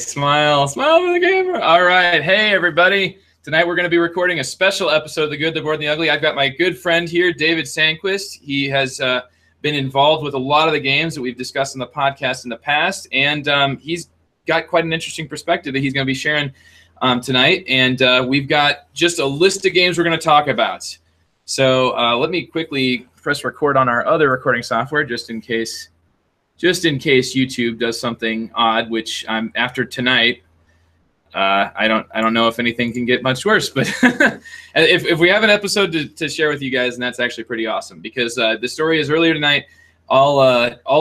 Smile for the camera. All right. Hey, everybody. Tonight we're going to be recording a special episode of The Good, the Bored, and the Ugly. I've got my good friend here, David Sandquist. He has been involved with a lot of the games that we've discussed in the podcast in the past, and he's got quite an interesting perspective that he's going to be sharing tonight. And we've got just a list of games we're going to talk about. So let me quickly press record on our other recording software just in case YouTube does something odd, which after tonight, I don't know if anything can get much worse. But if we have an episode to share with you guys, and that's actually pretty awesome, because the story is earlier tonight. All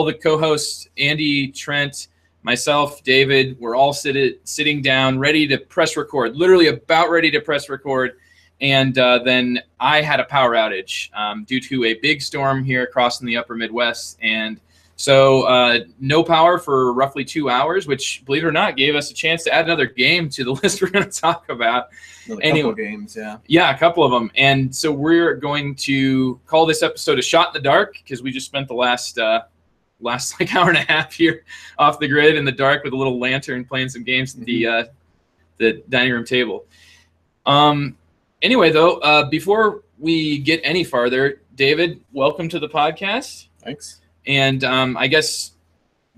the co-hosts, Andy, Trent, myself, David, we're all sitting down, ready to press record, literally about ready to press record. And then I had a power outage due to a big storm here across in the upper Midwest. And so no power for roughly 2 hours, which, believe it or not, gave us a chance to add another game to the list we're going to talk about. Couple of games, yeah. Yeah, a couple of them. And so we're going to call this episode A Shot in the Dark, because we just spent the last like hour and a half here off the grid in the dark with a little lantern playing some games at the dining room table. Anyway, though, before we get any farther, David, welcome to the podcast. Thanks. And I guess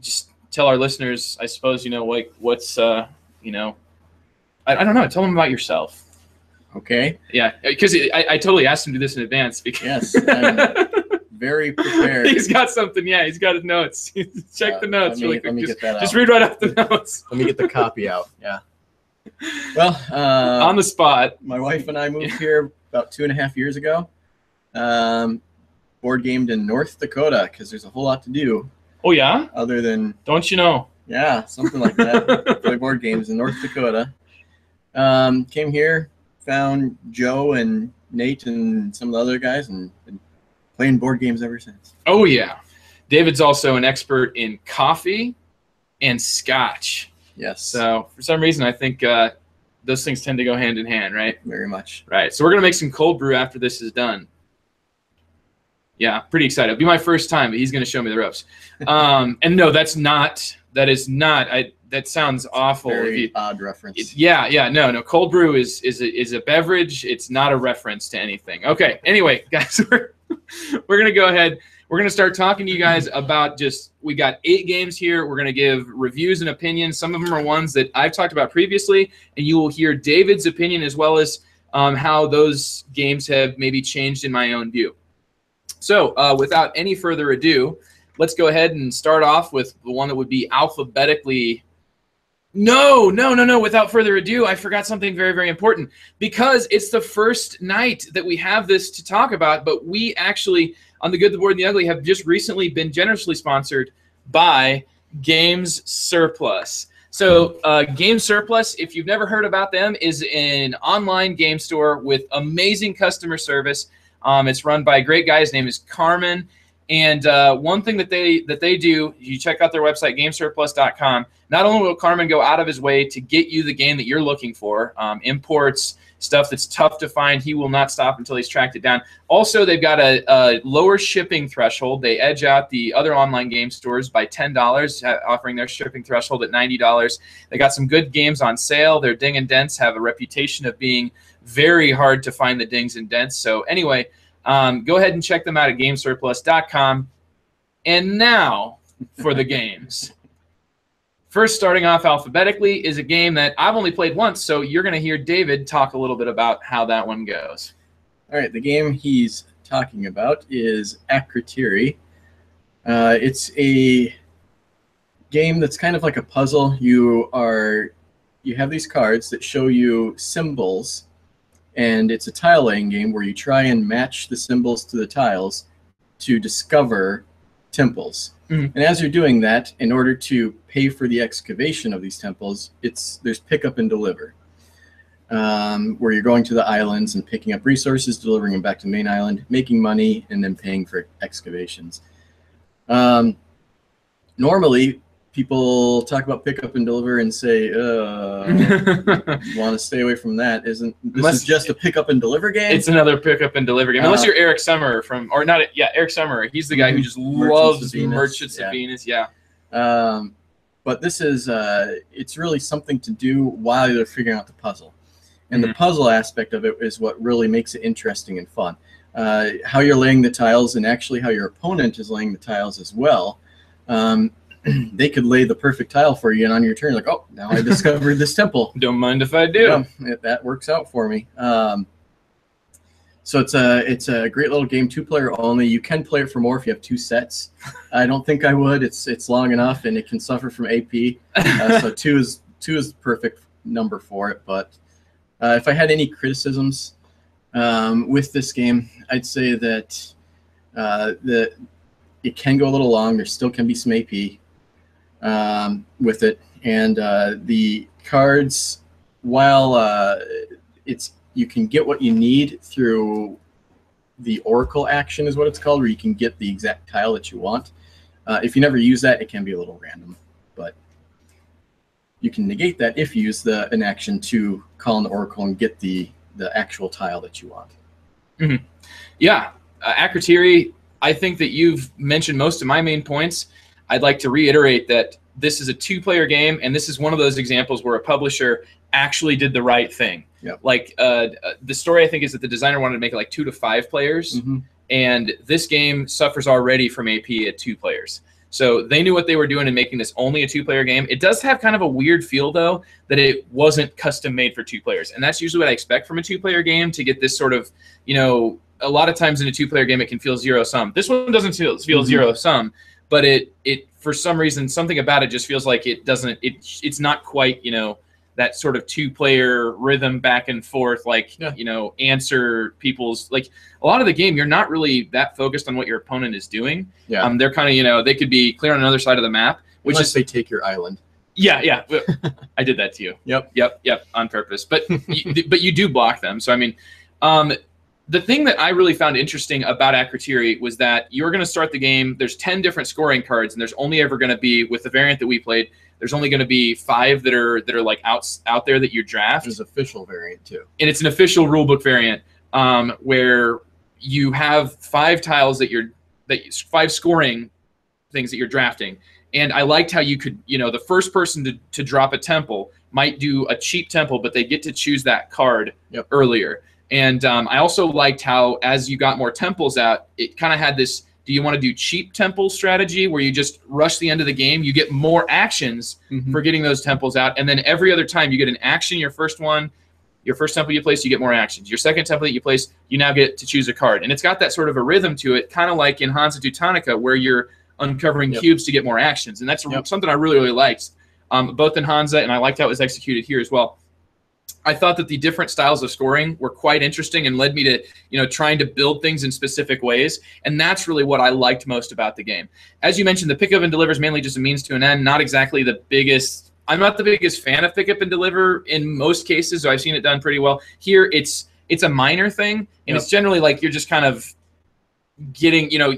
just tell our listeners, I suppose, like what's, I don't know. Tell them about yourself. Okay. Yeah, because I totally asked him to do this in advance. Because yes, I'm very prepared. He's got something. Yeah, he's got his notes. Check the notes really quick. Let me get that out. Just read right off the notes. Let me get the copy out. Yeah. Well, on the spot. My wife and I moved here about 2.5 years ago. Board gamed in North Dakota because there's a whole lot to do. Oh yeah? Other than, don't you know? Yeah, something like that. Play board games in North Dakota. Came here, found Joe and Nate and some of the other guys, and been playing board games ever since. Oh yeah. David's also an expert in coffee and scotch. Yes. So for some reason, I think those things tend to go hand in hand, right? Very much. Right. So we're gonna make some cold brew after this is done. Yeah, pretty excited. It'll be my first time, but he's gonna show me the ropes. And no, that sounds awful. Very odd reference. Yeah. No. Cold brew is a beverage. It's not a reference to anything. Okay. Anyway, guys, we're gonna go ahead. We're going to start talking to you guys about we got 8 games here. We're going to give reviews and opinions. Some of them are ones that I've talked about previously, and you will hear David's opinion as well as how those games have maybe changed in my own view. So without any further ado, let's go ahead and start off with the one that would be alphabetically. No. Without further ado, I forgot something very, very important, because it's the first night that we have this to talk about, but we actually, on The Good, the Bored, and the Ugly, have just recently been generously sponsored by Games Surplus. So Games Surplus, if you've never heard about them, is an online game store with amazing customer service. It's run by a great guy. His name is Carmen. And one thing that they do, you check out their website, gamesurplus.com. Not only will Carmen go out of his way to get you the game that you're looking for, imports, stuff that's tough to find, he will not stop until he's tracked it down. Also, they've got a lower shipping threshold. They edge out the other online game stores by $10, offering their shipping threshold at $90. They got some good games on sale. Their ding and dents have a reputation of being very hard to find the dings and dents. So anyway, go ahead and check them out at gamesurplus.com. And now for the games. First, starting off alphabetically, is a game that I've only played once, so you're going to hear David talk a little bit about how that one goes. All right, the game he's talking about is Akrotiri. It's a game that's kind of like a puzzle. You have these cards that show you symbols, and it's a tile laying game where you try and match the symbols to the tiles to discover temples. Mm-hmm. And as you're doing that, in order to pay for the excavation of these temples, there's pick up and deliver, where you're going to the islands and picking up resources, delivering them back to the main island, making money, and then paying for excavations. Normally, people talk about pick up and deliver and say, want to stay away from that. This is just a pick up and deliver game? It's another pick up and deliver game. Unless you're Eric Summerer Eric Summerer. He's the guy who just loves Merchants of Venus. Yeah. But this is it's really something to do while you're figuring out the puzzle. And the puzzle aspect of it is what really makes it interesting and fun. How you're laying the tiles, and actually how your opponent is laying the tiles as well. They could lay the perfect tile for you, and on your turn, like, oh, now I discovered this temple. Don't mind if I do. Yeah, that works out for me. So it's a great little game, 2-player only. You can play it for more if you have 2 sets. I don't think I would. It's long enough, and it can suffer from AP. So 2 is the perfect number for it. But if I had any criticisms with this game, I'd say that it can go a little long. There still can be some AP with it, and the cards, while you can get what you need through the Oracle action, is what it's called, where you can get the exact tile that you want. If you never use that, it can be a little random, but you can negate that if you use an action to call in the Oracle and get the actual tile that you want. Mm-hmm. Yeah, Akrotiri, I think that you've mentioned most of my main points. I'd like to reiterate that this is a 2-player game, and this is one of those examples where a publisher actually did the right thing. Yep. Like the story, I think, is that the designer wanted to make it like 2 to 5 players, and this game suffers already from AP at 2 players. So they knew what they were doing in making this only a 2-player game. It does have kind of a weird feel, though, that it wasn't custom made for 2 players, and that's usually what I expect from a 2-player game, to get this sort of, you know, a lot of times in a 2-player game it can feel zero-sum. This one doesn't feel zero-sum, but it for some reason, something about it just feels like it doesn't. It's not quite, you know, that sort of 2-player rhythm back and forth, like, you know, answer people's, like, a lot of the game, you're not really that focused on what your opponent is doing. Yeah. They're kind of, you know, they could be clear on another side of the map, which Unless is they take your island. Yeah. I did that to you. Yep, on purpose. But you do block them. So I mean, the thing that I really found interesting about Akrotiri was that you're going to start the game. There's 10 different scoring cards, and there's only ever going to be, with the variant that we played, there's only going to be 5 that are like out there that you draft. There's an official variant too, and it's an official rulebook variant where you have 5 tiles that 5 scoring things that you're drafting. And I liked how you could, you know, the first person to drop a temple might do a cheap temple, but they get to choose that card earlier. And I also liked how, as you got more temples out, it kind of had this, do you want to do cheap temple strategy where you just rush the end of the game? You get more actions for getting those temples out. And then every other time you get an action, your first temple you place, you get more actions. Your second temple that you place, you now get to choose a card. And it's got that sort of a rhythm to it, kind of like in Hansa Teutonica, where you're uncovering cubes to get more actions. And that's something I really, really liked, both in Hansa, and I liked how it was executed here as well. I thought that the different styles of scoring were quite interesting and led me to, you know, trying to build things in specific ways. And that's really what I liked most about the game. As you mentioned, the pick up and deliver is mainly just a means to an end, not exactly the biggest. I'm not the biggest fan of pick up and deliver in most cases, so I've seen it done pretty well. Here, it's a minor thing, and it's generally like you're just kind of getting, you know,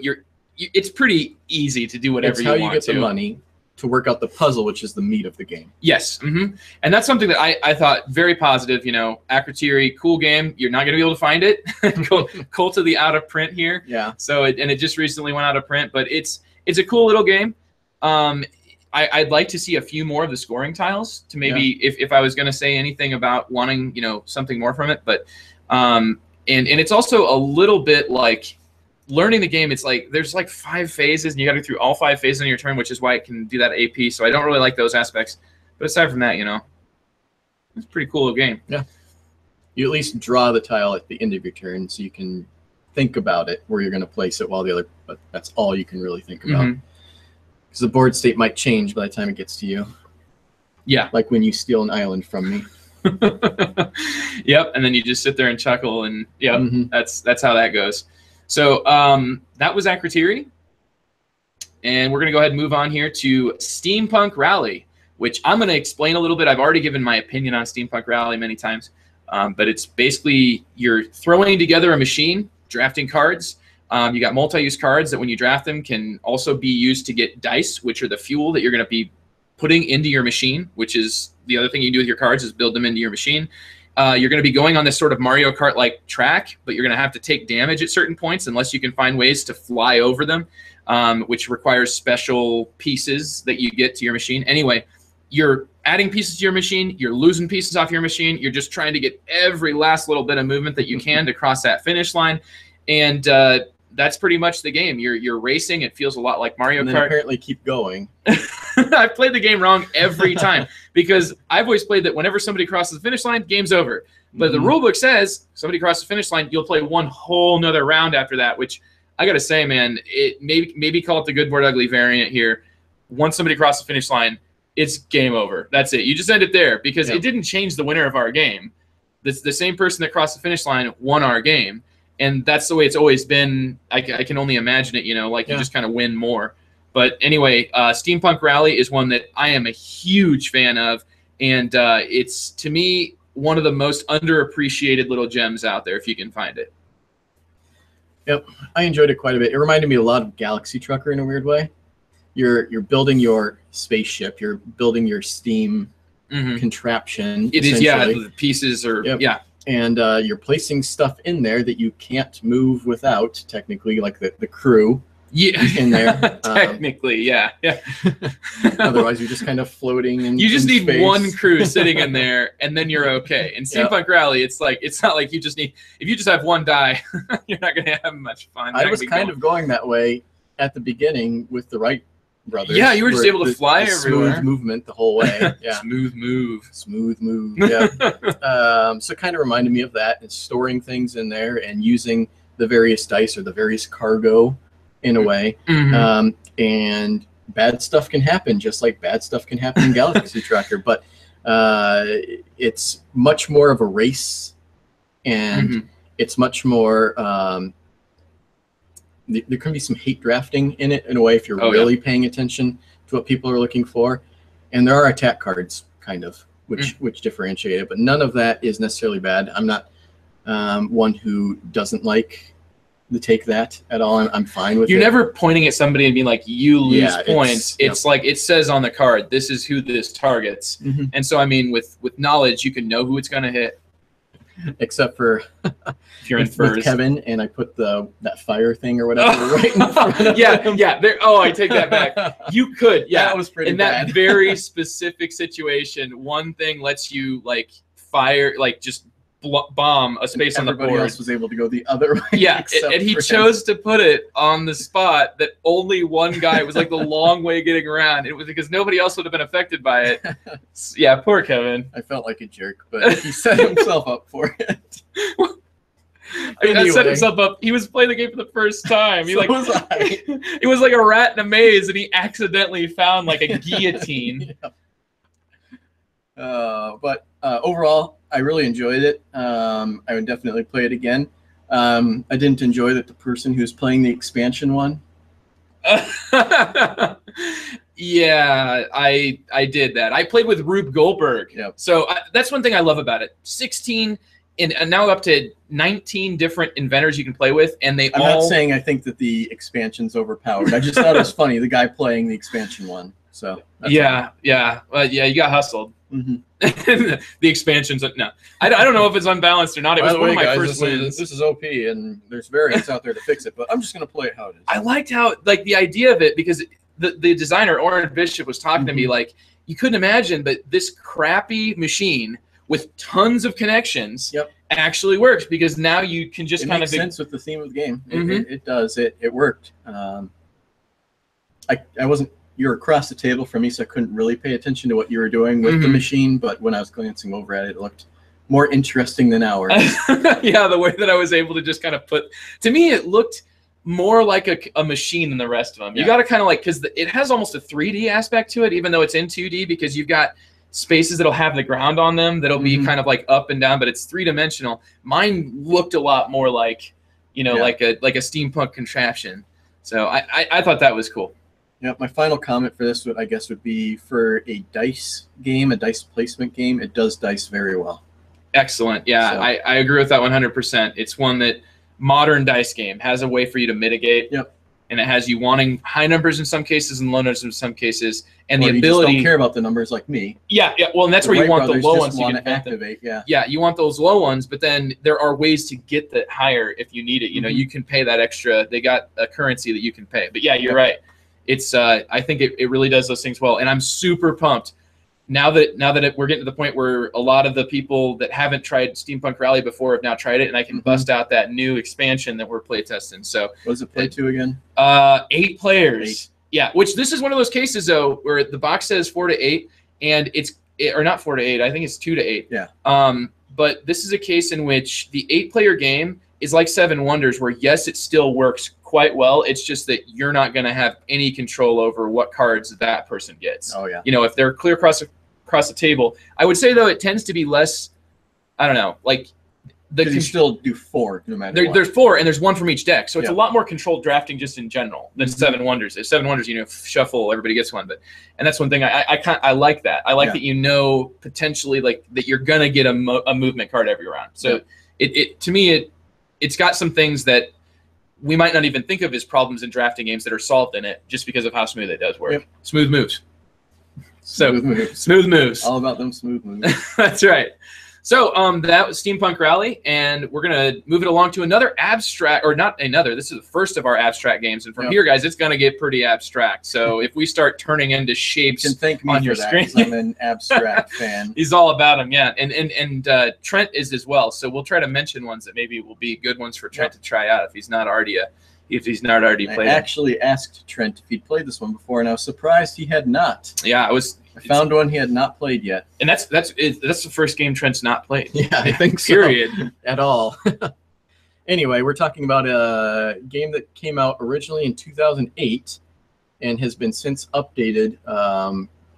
it's pretty easy to do whatever you want to. It's how you get the money to work out the puzzle, which is the meat of the game. Yes. And that's something that I thought very positive. You know, Akrotiri, cool game. You're not going to be able to find it. Cult of the out of print here. Yeah. So it just recently went out of print, but it's a cool little game. I'd like to see a few more of the scoring tiles to maybe if I was going to say anything about wanting, you know, something more from it. But and it's also a little bit like learning the game. It's like there's like 5 phases, and you got to go through all 5 phases on your turn, which is why it can do that AP. So I don't really like those aspects. But aside from that, you know, it's a pretty cool little game. Yeah. You at least draw the tile at the end of your turn, so you can think about it where you're going to place it, but that's all you can really think about. Because the board state might change by the time it gets to you. Yeah. Like when you steal an island from me. Yep. And then you just sit there and chuckle, and that's how that goes. So that was Akrotiri, and we're going to go ahead and move on here to Steampunk Rally, which I'm going to explain a little bit. I've already given my opinion on Steampunk Rally many times, but it's basically you're throwing together a machine, drafting cards. You got multi-use cards that when you draft them can also be used to get dice, which are the fuel that you're going to be putting into your machine, which is the other thing you do with your cards is build them into your machine. You're going to be going on this sort of Mario Kart-like track, but you're going to have to take damage at certain points unless you can find ways to fly over them, which requires special pieces that you get to your machine. Anyway, you're adding pieces to your machine, you're losing pieces off your machine, you're just trying to get every last little bit of movement that you can to cross that finish line, and that's pretty much the game. You're racing. It feels a lot like Mario and then Kart. Apparently keep going. I've played the game wrong every time because I've always played that whenever somebody crosses the finish line, game's over. But the rule book says somebody crosses the finish line, you'll play one whole nother round after that, which I got to say, man, it maybe call it the good, bored, ugly variant here. Once somebody crosses the finish line, it's game over. That's it. You just end it there because it didn't change the winner of our game. The same person that crossed the finish line won our game. And that's the way it's always been. I can only imagine it, you know, like you just kind of win more. But anyway, Steampunk Rally is one that I am a huge fan of. And it's, to me, one of the most underappreciated little gems out there, if you can find it. Yep, I enjoyed it quite a bit. It reminded me a lot of Galaxy Trucker in a weird way. You're building your spaceship. You're building your steam contraption. It is, yeah, the pieces are, yeah. And you're placing stuff in there that you can't move without, technically, like the crew in there. Technically, yeah. Otherwise, you're just kind of floating in You just in need space. one crew sitting in there, and then you're okay. In Steampunk Rally, it's not like you just need, if you just have one die, you're not going to have much fun. I was kind of going that way at the beginning with the Wright brothers. Yeah, you were just able to fly everywhere. Smooth movement the whole way. Yeah. Smooth move. Yeah. So it kind of reminded me of that, and storing things in there and using the various dice or the various cargo in a way. And bad stuff can happen, just like bad stuff can happen in Galaxy Tracker. But it's much more of a race, and it's much more. There can be some hate drafting in it in a way if you're really paying attention to what people are looking for. And there are attack cards, kind of, which differentiate it. But none of that is necessarily bad. I'm not one who doesn't like the take that at all. I'm fine with it. You're never pointing at somebody and being like, you lose points. It's like it says on the card, this is who this targets. And so, I mean, with knowledge, you can know who it's going to hit. Except for if you're in with Kevin, and I put that fire thing or whatever right in front of him. I take that back. You could, that was pretty bad. That very specific situation, one thing lets you like fire, like just bomb a space on the board. Everybody else was able to go the other way. Yeah, and he chose to put it on the spot that only one guy was like the long way getting around. It was because nobody else would have been affected by it. Yeah, poor Kevin. I felt like a jerk, but he set himself up for it. Anyway. Set himself up. He was playing the game for the first time. Was I. It was like a rat in a maze, and he accidentally found like a guillotine. But overall, I really enjoyed it. I would definitely play it again. I didn't enjoy that the person who was playing the expansion one. Yeah, I did that. I played with Rube Goldberg. Yep. So that's one thing I love about it. 16 and now up to 19 different inventors you can play with, and I'm not saying I think that the expansion's overpowered. I just thought it was funny, the guy playing the expansion one. So yeah, you got hustled. The expansions, no, I don't know if it's unbalanced or not. It was one of my first wins. This is OP, and there's variants out there to fix it, but I'm just gonna play it how it is. I liked how, like, the idea of it, because the designer Oren Bishop was talking to me like, you couldn't imagine, but this crappy machine with tons of connections actually works, because now you can just kind of makes sense with the theme of the game. It does. It worked. I wasn't. You were across the table from me, so I couldn't really pay attention to what you were doing with the machine. But when I was glancing over at it, it looked more interesting than ours. Yeah, the way that I was able to just kind of to me, it looked more like a machine than the rest of them. You got to kind of like, because it has almost a 3D aspect to it, even though it's in 2D, because you've got spaces that'll have the ground on them that'll be kind of like up and down, but it's 3-dimensional. Mine looked a lot more like, like a steampunk contraption. So I thought that was cool. Yeah, my final comment for this would be for a dice game, a dice placement game. It does dice very well. Excellent. Yeah, so. I agree with that 100%. It's one that modern dice game has a way for you to mitigate. Yep. and it has you wanting high numbers in some cases and low numbers in some cases, and or the you ability. just don't care about the numbers like me. Yeah, yeah. Well, and that's where you want the low ones. Want to activate. Yeah. Yeah, you want those low ones, but then there are ways to get that higher if you need it. You know, you can pay that extra. They got a currency that you can pay. But yeah, you're right. It's I think it really does those things well, and I'm super pumped. Now that we're getting to the point where a lot of the people that haven't tried Steampunk Rally before have now tried it, and I can bust out that new expansion that we're playtesting. So what does it play to again? 8 players. 8. Yeah, which this is one of those cases though where the box says 4 to 8, and or not 4 to 8. I think it's 2 to 8. Yeah. But this is a case in which the 8-player game is like Seven Wonders, where yes, it still works quite well. It's just that you're not going to have any control over what cards that person gets. Oh yeah. You know, if they're clear across the table, I would say though it tends to be less. I don't know, like you still do 4 no matter what. There's 4 and there's 1 from each deck, so it's a lot more controlled drafting just in general than Seven Wonders. If Seven Wonders, you know, shuffle, everybody gets one, and that's one thing I like that. I like that, you know, potentially like that you're gonna get a movement card every round. So it to me it's got some things that we might not even think of as problems in drafting games that are solved in it just because of how smooth it does work. Yep. Smooth moves. Smooth moves. Smooth moves. All about them smooth moves. That's right. So that was Steampunk Rally, and we're going to move it along to another abstract, or not another. This is the first of our abstract games, and from here, guys, it's going to get pretty abstract. So if we start turning into shapes you can thank me on your for that, screen, 'cause I'm an abstract fan. He's all about them, yeah. And Trent is as well. So we'll try to mention ones that maybe will be good ones for Trent to try out if he's not already played. I actually asked Trent if he'd played this one before, and I was surprised he had not. Yeah, I found one he had not played yet. And that's the first game Trent's not played. Yeah, I think so. Period. At all. Anyway, we're talking about a game that came out originally in 2008 and has been since updated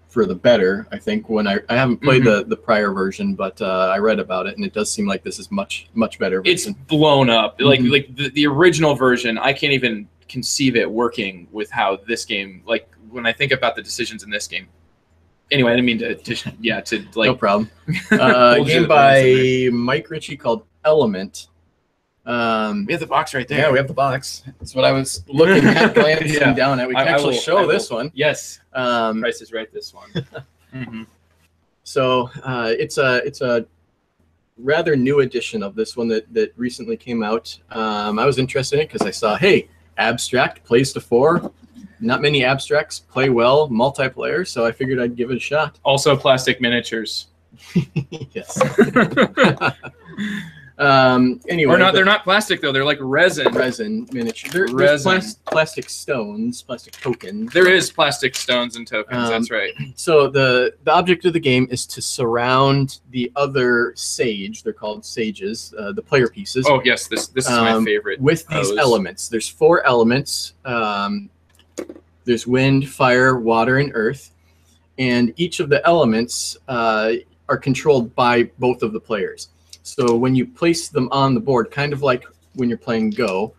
for the better, I think. When I haven't played the prior version, but I read about it, and it does seem like this is much better version. It's blown up. Like the original version, I can't even conceive it working with how this game, like when I think about the decisions in this game. Anyway, I didn't mean to like. No problem. Game by Mike Ritchie called Element. We have the box right there. Yeah, we have the box. That's what I was looking at, glancing down at. We can actually show this one. Yes. Price is right. This one. So it's a rather new edition of this one that recently came out. I was interested in it because I saw, hey, abstract plays to 4. Not many abstracts play well multiplayer, so I figured I'd give it a shot. Also, plastic miniatures. Yes. Anyway, they're not plastic though. They're like resin. Resin miniature. There's plastic stones, plastic tokens. There is plastic stones and tokens. That's right. So the object of the game is to surround the other sage. They're called sages. The player pieces. Oh yes, this is my favorite. With these elements, there's 4 elements. There's wind, fire, water, and earth, and each of the elements are controlled by both of the players. So when you place them on the board, kind of like when you're playing Go,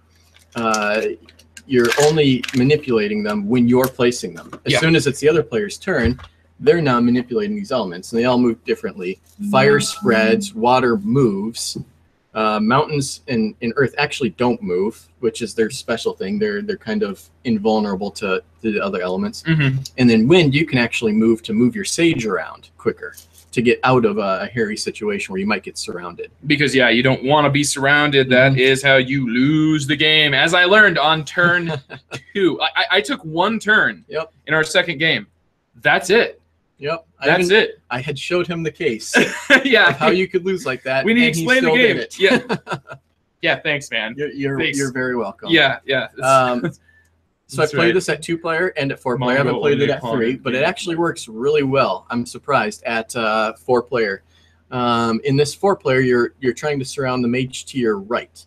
you're only manipulating them when you're placing them. As soon as it's the other player's turn, they're now manipulating these elements, and they all move differently. Fire spreads, water moves. Mountains and earth actually don't move, which is their special thing. They're kind of invulnerable to the other elements. And then wind, you can actually move your sage around quicker to get out of a hairy situation where you might get surrounded. Because you don't want to be surrounded. That is how you lose the game. As I learned on turn 2, I took 1 turn in our second game. That's it. Yep. That's it. I had showed him the case. Of how you could lose like that. We need to explain the game. Yeah. Yeah, thanks, man. You're very welcome. Yeah. So I played this at 2-player and at 4-player. I haven't played it at 3, but it actually works really well. I'm surprised at 4-player. In this 4-player, you're trying to surround the mage to your right.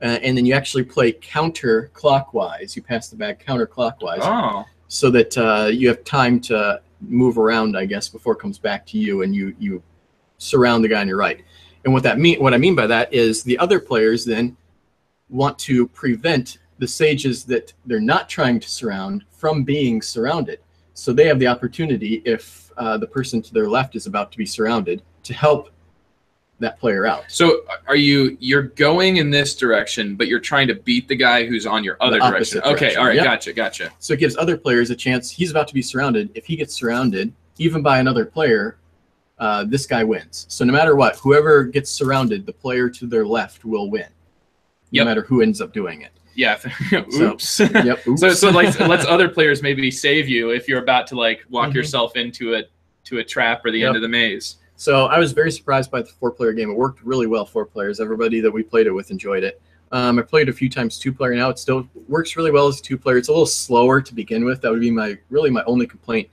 And then you actually play counterclockwise. You pass the bag counterclockwise. Oh. So that you have time to move around, I guess, before it comes back to you, and you surround the guy on your right. And what I mean by that is the other players then want to prevent the sages that they're not trying to surround from being surrounded. So they have the opportunity, if the person to their left is about to be surrounded, to help that player out. So you're going in this direction, but you're trying to beat the guy who's on your other direction. Okay, all right, yep. Gotcha. So it gives other players a chance. He's about to be surrounded. If he gets surrounded, even by another player, this guy wins. So no matter what, whoever gets surrounded, the player to their left will win, no matter who ends up doing it. Yeah. Oops. Oops. So like lets other players maybe save you if you're about to like walk yourself into a trap or the end of the maze. So I was very surprised by the 4-player game. It worked really well, 4 players. Everybody that we played it with enjoyed it. I played a few times 2-player now. It still works really well as a 2-player. It's a little slower to begin with. That would be my only complaint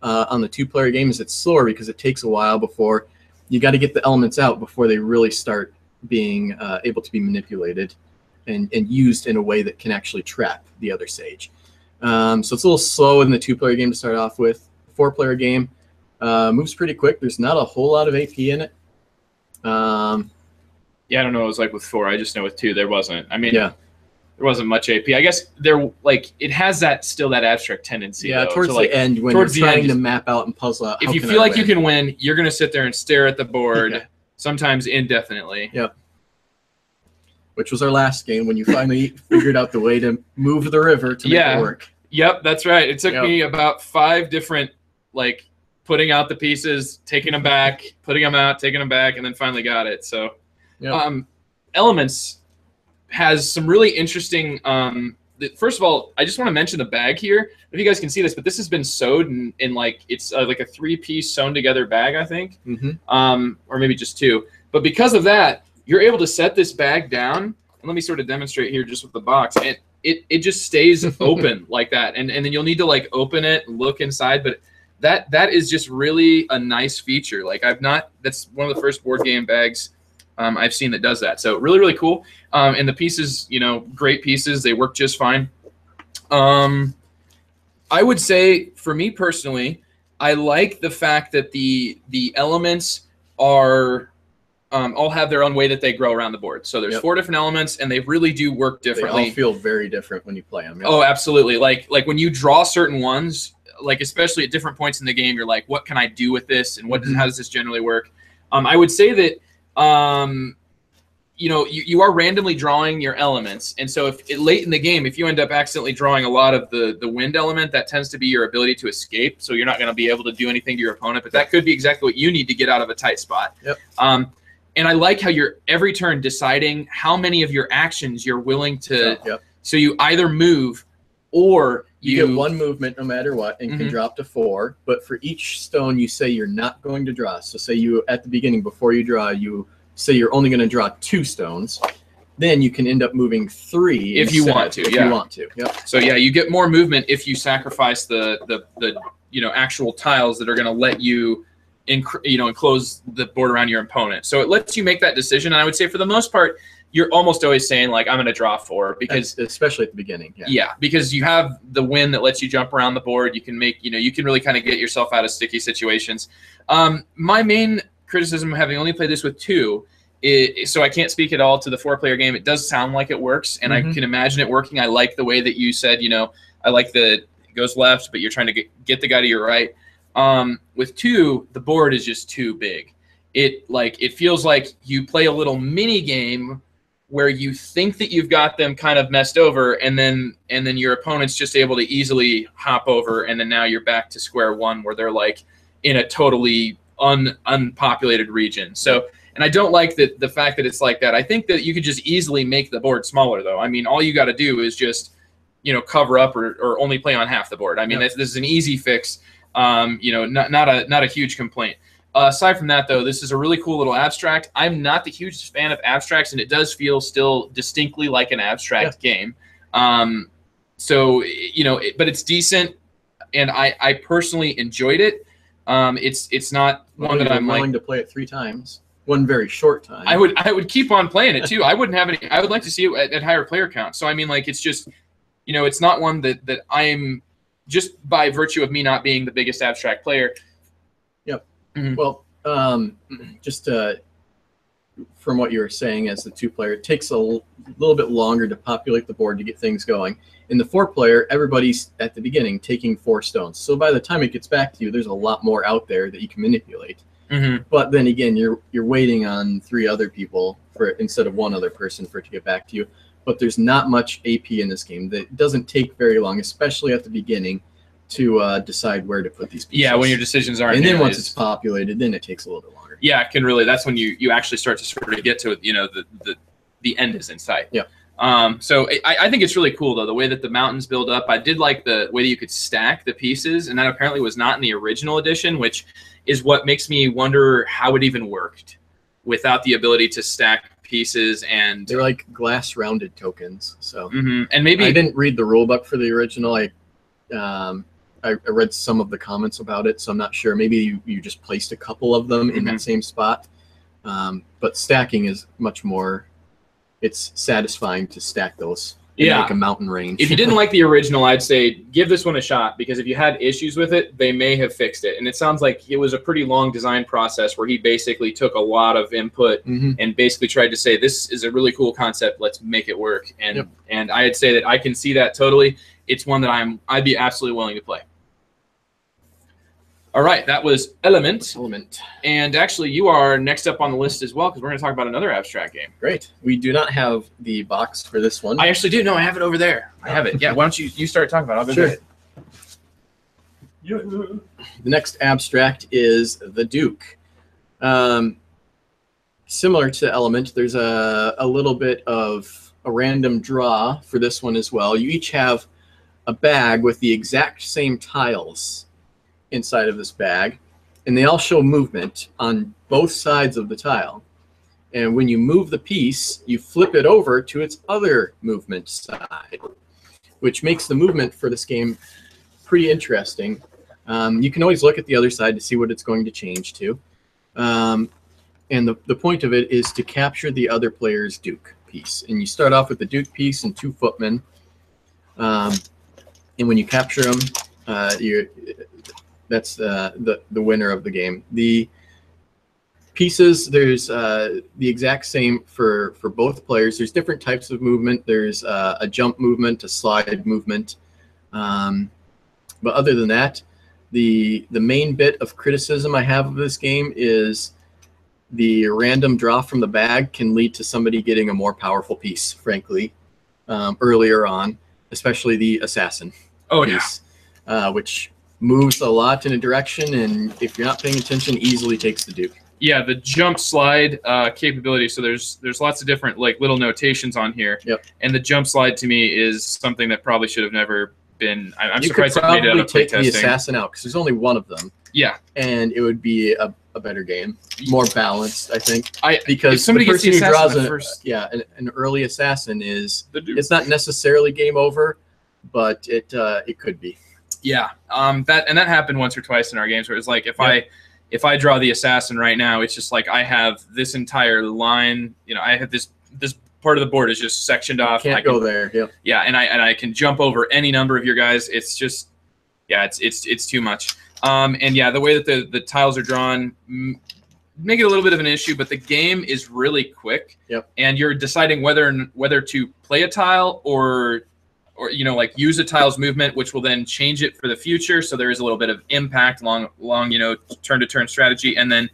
on the 2-player game is it's slower because it takes a while before you got to get the elements out before they really start being able to be manipulated and used in a way that can actually trap the other sage. So it's a little slow in the 2-player game to start off with. The 4-player game moves pretty quick. There's not a whole lot of AP in it. Yeah, I don't know what it was like with 4. I just know with 2 there wasn't. I mean, there wasn't much AP. I guess it has still that abstract tendency. Yeah, though, towards the end when you're trying to map out and puzzle out. If you feel like you can win, you're going to sit there and stare at the board, sometimes indefinitely. Yep. Which was our last game when you finally figured out the way to move the river to make it work. Yep, that's right. It took me about 5 different putting out the pieces, taking them back, putting them out, taking them back, and then finally got it. So, Elements has some really interesting. First of all, I just want to mention the bag here. If you guys can see this, but this has been sewed in it's like a 3-piece sewn together bag, I think, or maybe just 2. But because of that, you're able to set this bag down. And let me sort of demonstrate here just with the box, and it just stays open like that, and then you'll need to open it and look inside, but. That is just really a nice feature. That's one of the first board game bags I've seen that does that. So really, really cool. And the pieces, great pieces. They work just fine. I would say for me personally, I like the fact that the elements are all have their own way that they grow around the board. So there's 4 different elements, and they really do work differently. They all feel very different when you play them. Oh, absolutely. Like when you draw certain ones. Especially at different points in the game, you're like, what can I do with this, and how does this generally work? I would say that you are randomly drawing your elements, and so late in the game, if you end up accidentally drawing a lot of the wind element, that tends to be your ability to escape. So you're not going to be able to do anything to your opponent, but that could be exactly what you need to get out of a tight spot. And I like how you're every turn deciding how many of your actions you're willing to. So you either move or you get 1 movement no matter what and can drop to 4, but for each stone you say you're not going to draw. So say you at the beginning before you draw, you say you're only going to draw 2 stones, then you can end up moving 3 if you want to. You want to. So you get more movement if you sacrifice the actual tiles that are going to let you enclose the board around your opponent. So it lets you make that decision, and I would say for the most part you're almost always saying I'm going to draw 4 because especially at the beginning. Because you have the wind that lets you jump around the board. You can make you can really kind of get yourself out of sticky situations. My main criticism of having only played this with 2 is, so I can't speak at all to the 4-player game. It does sound like it works, and I can imagine it working. I like the way that you said, I like it goes left, but you're trying to get the guy to your right. With 2, the board is just too big. It feels like you play a little mini game where you think that you've got them kind of messed over, and then your opponent's just able to easily hop over, and then now you're back to square one where they're in a totally unpopulated region. So, and I don't like the fact that it's like that. I think that you could just easily make the board smaller, though. I mean, all you got to do is just cover up or only play on half the board. I mean, this is an easy fix. Not a huge complaint. Aside from that, though, this is a really cool little abstract. I'm not the hugest fan of abstracts, and it does feel still distinctly like an abstract game. But it's decent, and I personally enjoyed it. It's not one that I'm willing to play it 3 times. 1 very short time. I would keep on playing it too. I wouldn't have any. I would like to see it at higher player count. So I mean, it's just, it's not one that I'm just by virtue of me not being the biggest abstract player. Yep. Well, just from what you were saying, as the 2-player, it takes a little bit longer to populate the board to get things going. In the 4-player, everybody's at the beginning taking 4 stones. So by the time it gets back to you, there's a lot more out there that you can manipulate. But then again, you're waiting on 3 other people for instead of 1 other person for it to get back to you. But there's not much AP in this game. That doesn't take very long, especially at the beginning, to decide where to put these pieces. Yeah, when your decisions aren't. And then once it's populated, then it takes a little bit longer. Yeah, it can really. That's when you actually start to sort of get to it. You know, the end is in sight. Yeah. So I think it's really cool though the way that the mountains build up. I did like the way that you could stack the pieces, and that apparently was not in the original edition, which is what makes me wonder how it even worked without the ability to stack pieces. And they're like glass rounded tokens. So and maybe I didn't read the rule book for the original. I read some of the comments about it, so I'm not sure. Maybe you just placed a couple of them in that same spot. But stacking is much more. It's satisfying to stack those. Like a mountain range. If you didn't like the original, I'd say give this one a shot, because if you had issues with it, they may have fixed it. And it sounds like it was a pretty long design process where he basically took a lot of input and basically tried to say, this is a really cool concept, let's make it work. And and I'd say that I can see that totally. It's one that I'd be absolutely willing to play. All right, that was Element. And actually, you are next up on the list as well, because we're going to talk about another abstract game. Great. We do not have the box for this one. I actually do. No, I have it over there. I have it. Yeah, why don't you start talking about it? I'll go get it. The next abstract is the Duke. Similar to Element, there's a little bit of a random draw for this one as well. You each have a bag with the exact same tiles inside of this bag, and they all show movement on both sides of the tile. And when you move the piece, you flip it over to its other movement side, which makes the movement for this game pretty interesting. You can always look at the other side to see what it's going to change to. And the point of it is to capture the other player's Duke piece. And you start off with the Duke piece and 2 footmen. And when you capture them, that's the winner of the game. The pieces, there's the exact same for both players. There's different types of movement. There's a jump movement, a slide movement. But other than that, the main bit of criticism I have of this game is the random draw from the bag can lead to somebody getting a more powerful piece, frankly, earlier on, especially the assassin piece, which moves a lot in a direction, and if you're not paying attention, easily takes the Duke. Yeah, the jump slide capability. So there's lots of different like little notations on here. And the jump slide to me is something that probably should have never been. I'm surprised they made it out of take playtesting. The assassin out because there's only one of them. Yeah, and it would be a better game, more balanced, I think. Because somebody the person who draws an early assassin is it's not necessarily game over, but it could be. Yeah, that happened once or twice in our games where it's like if I draw the assassin right now, it's just like I have this entire line. You know, I have this part of the board is just sectioned off. Can't go there. Yeah, and I can jump over any number of your guys. It's just it's too much. And yeah, the way that the tiles are drawn make it a little bit of an issue, but the game is really quick. And you're deciding whether to play a tile or like use a tile's movement, which will then change it for the future. So there is a little bit of impact along turn-to-turn strategy. And then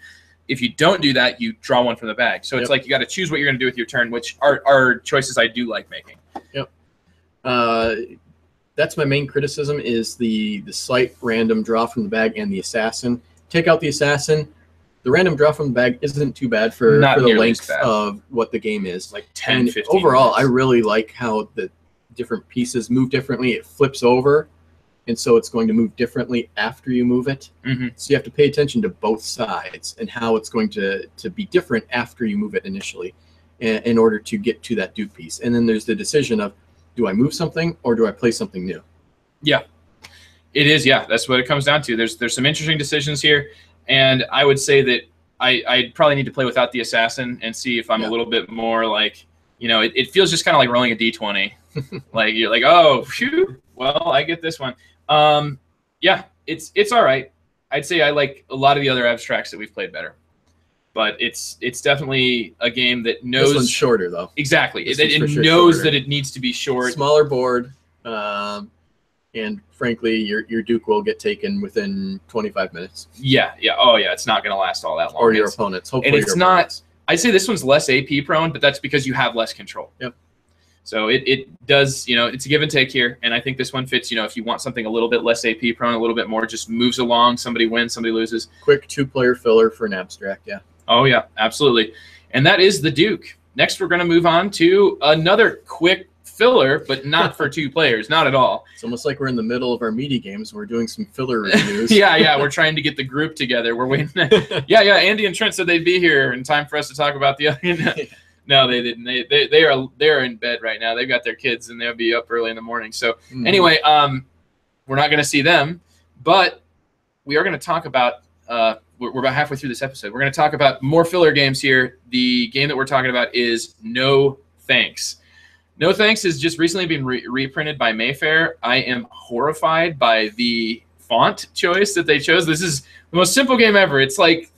if you don't do that, you draw one from the bag. So it's like you got to choose what you're going to do with your turn, which are choices I do like making. That's my main criticism is the slight random draw from the bag and the assassin. Take out the assassin. The random draw from the bag isn't too bad for the length of what the game is. Like 10, 15 overall, minutes. I really like how the different pieces move differently. It flips over, and so it's going to move differently after you move it. So you have to pay attention to both sides and how it's going to be different after you move it initially in order to get to that Duke piece. And then there's the decision of, do I move something or do I play something new? Yeah, it is. Yeah, that's what it comes down to. There's some interesting decisions here, and I would say that I probably need to play without the assassin and see if I'm a little bit more like, it feels just kind of like rolling a d20. Like you're like, oh, phew, well, I get this one. Yeah, it's all right. I'd say I like a lot of the other abstracts that we've played better, but it's definitely a game that knows. This one's shorter though. Exactly, it knows that it needs to be short, smaller board, and frankly, your Duke will get taken within 25 minutes. Yeah, yeah. Oh, yeah. It's not going to last all that long. Or your opponents. Hopefully, and it's not. I'd say this one's less AP prone, but that's because you have less control. Yep. So it does, it's a give and take here, and I think this one fits. If you want something a little bit less AP prone, a little bit more just moves along. Somebody wins, somebody loses. Quick 2-player filler for an abstract. Yeah. Oh yeah, absolutely. And that is the Duke. Next, we're going to move on to another quick filler, but not for 2 players, not at all. It's almost like we're in the middle of our media games. We're doing some filler reviews. yeah, we're trying to get the group together. We're waiting. yeah, Andy and Trent said they'd be here in time for us to talk about the other. No, they didn't. They're in bed right now. They've got their kids and they'll be up early in the morning. So anyway, we're not going to see them, but we are going to talk about. We're about halfway through this episode. We're going to talk about more filler games here. The game that we're talking about is No Thanks. No Thanks has just recently been reprinted by Mayfair. I am horrified by the font choice that they chose. This is the most simple game ever. It's like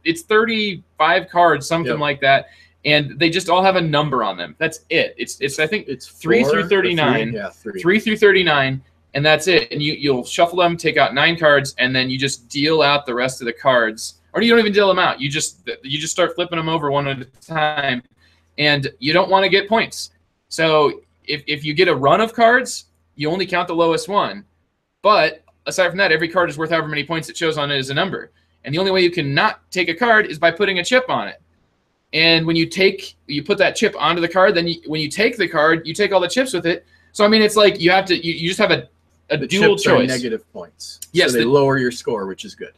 it's 35 cards, something like that, and they just all have a number on them. That's it. It's I think it's 3 through 39. Yeah, 3 through 39, and that's it. And you'll shuffle them, take out 9 cards, and then you just deal out the rest of the cards. Or you don't even deal them out. You just start flipping them over one at a time, and you don't want to get points. So if you get a run of cards, you only count the lowest one. But aside from that, every card is worth however many points it shows on it as a number. And the only way you can not take a card is by putting a chip on it. And when you put that chip onto the card, then when you take the card, you take all the chips with it. So I mean, it's like you just have a dual chips choice. Are negative points. Yes, so they lower your score, which is good.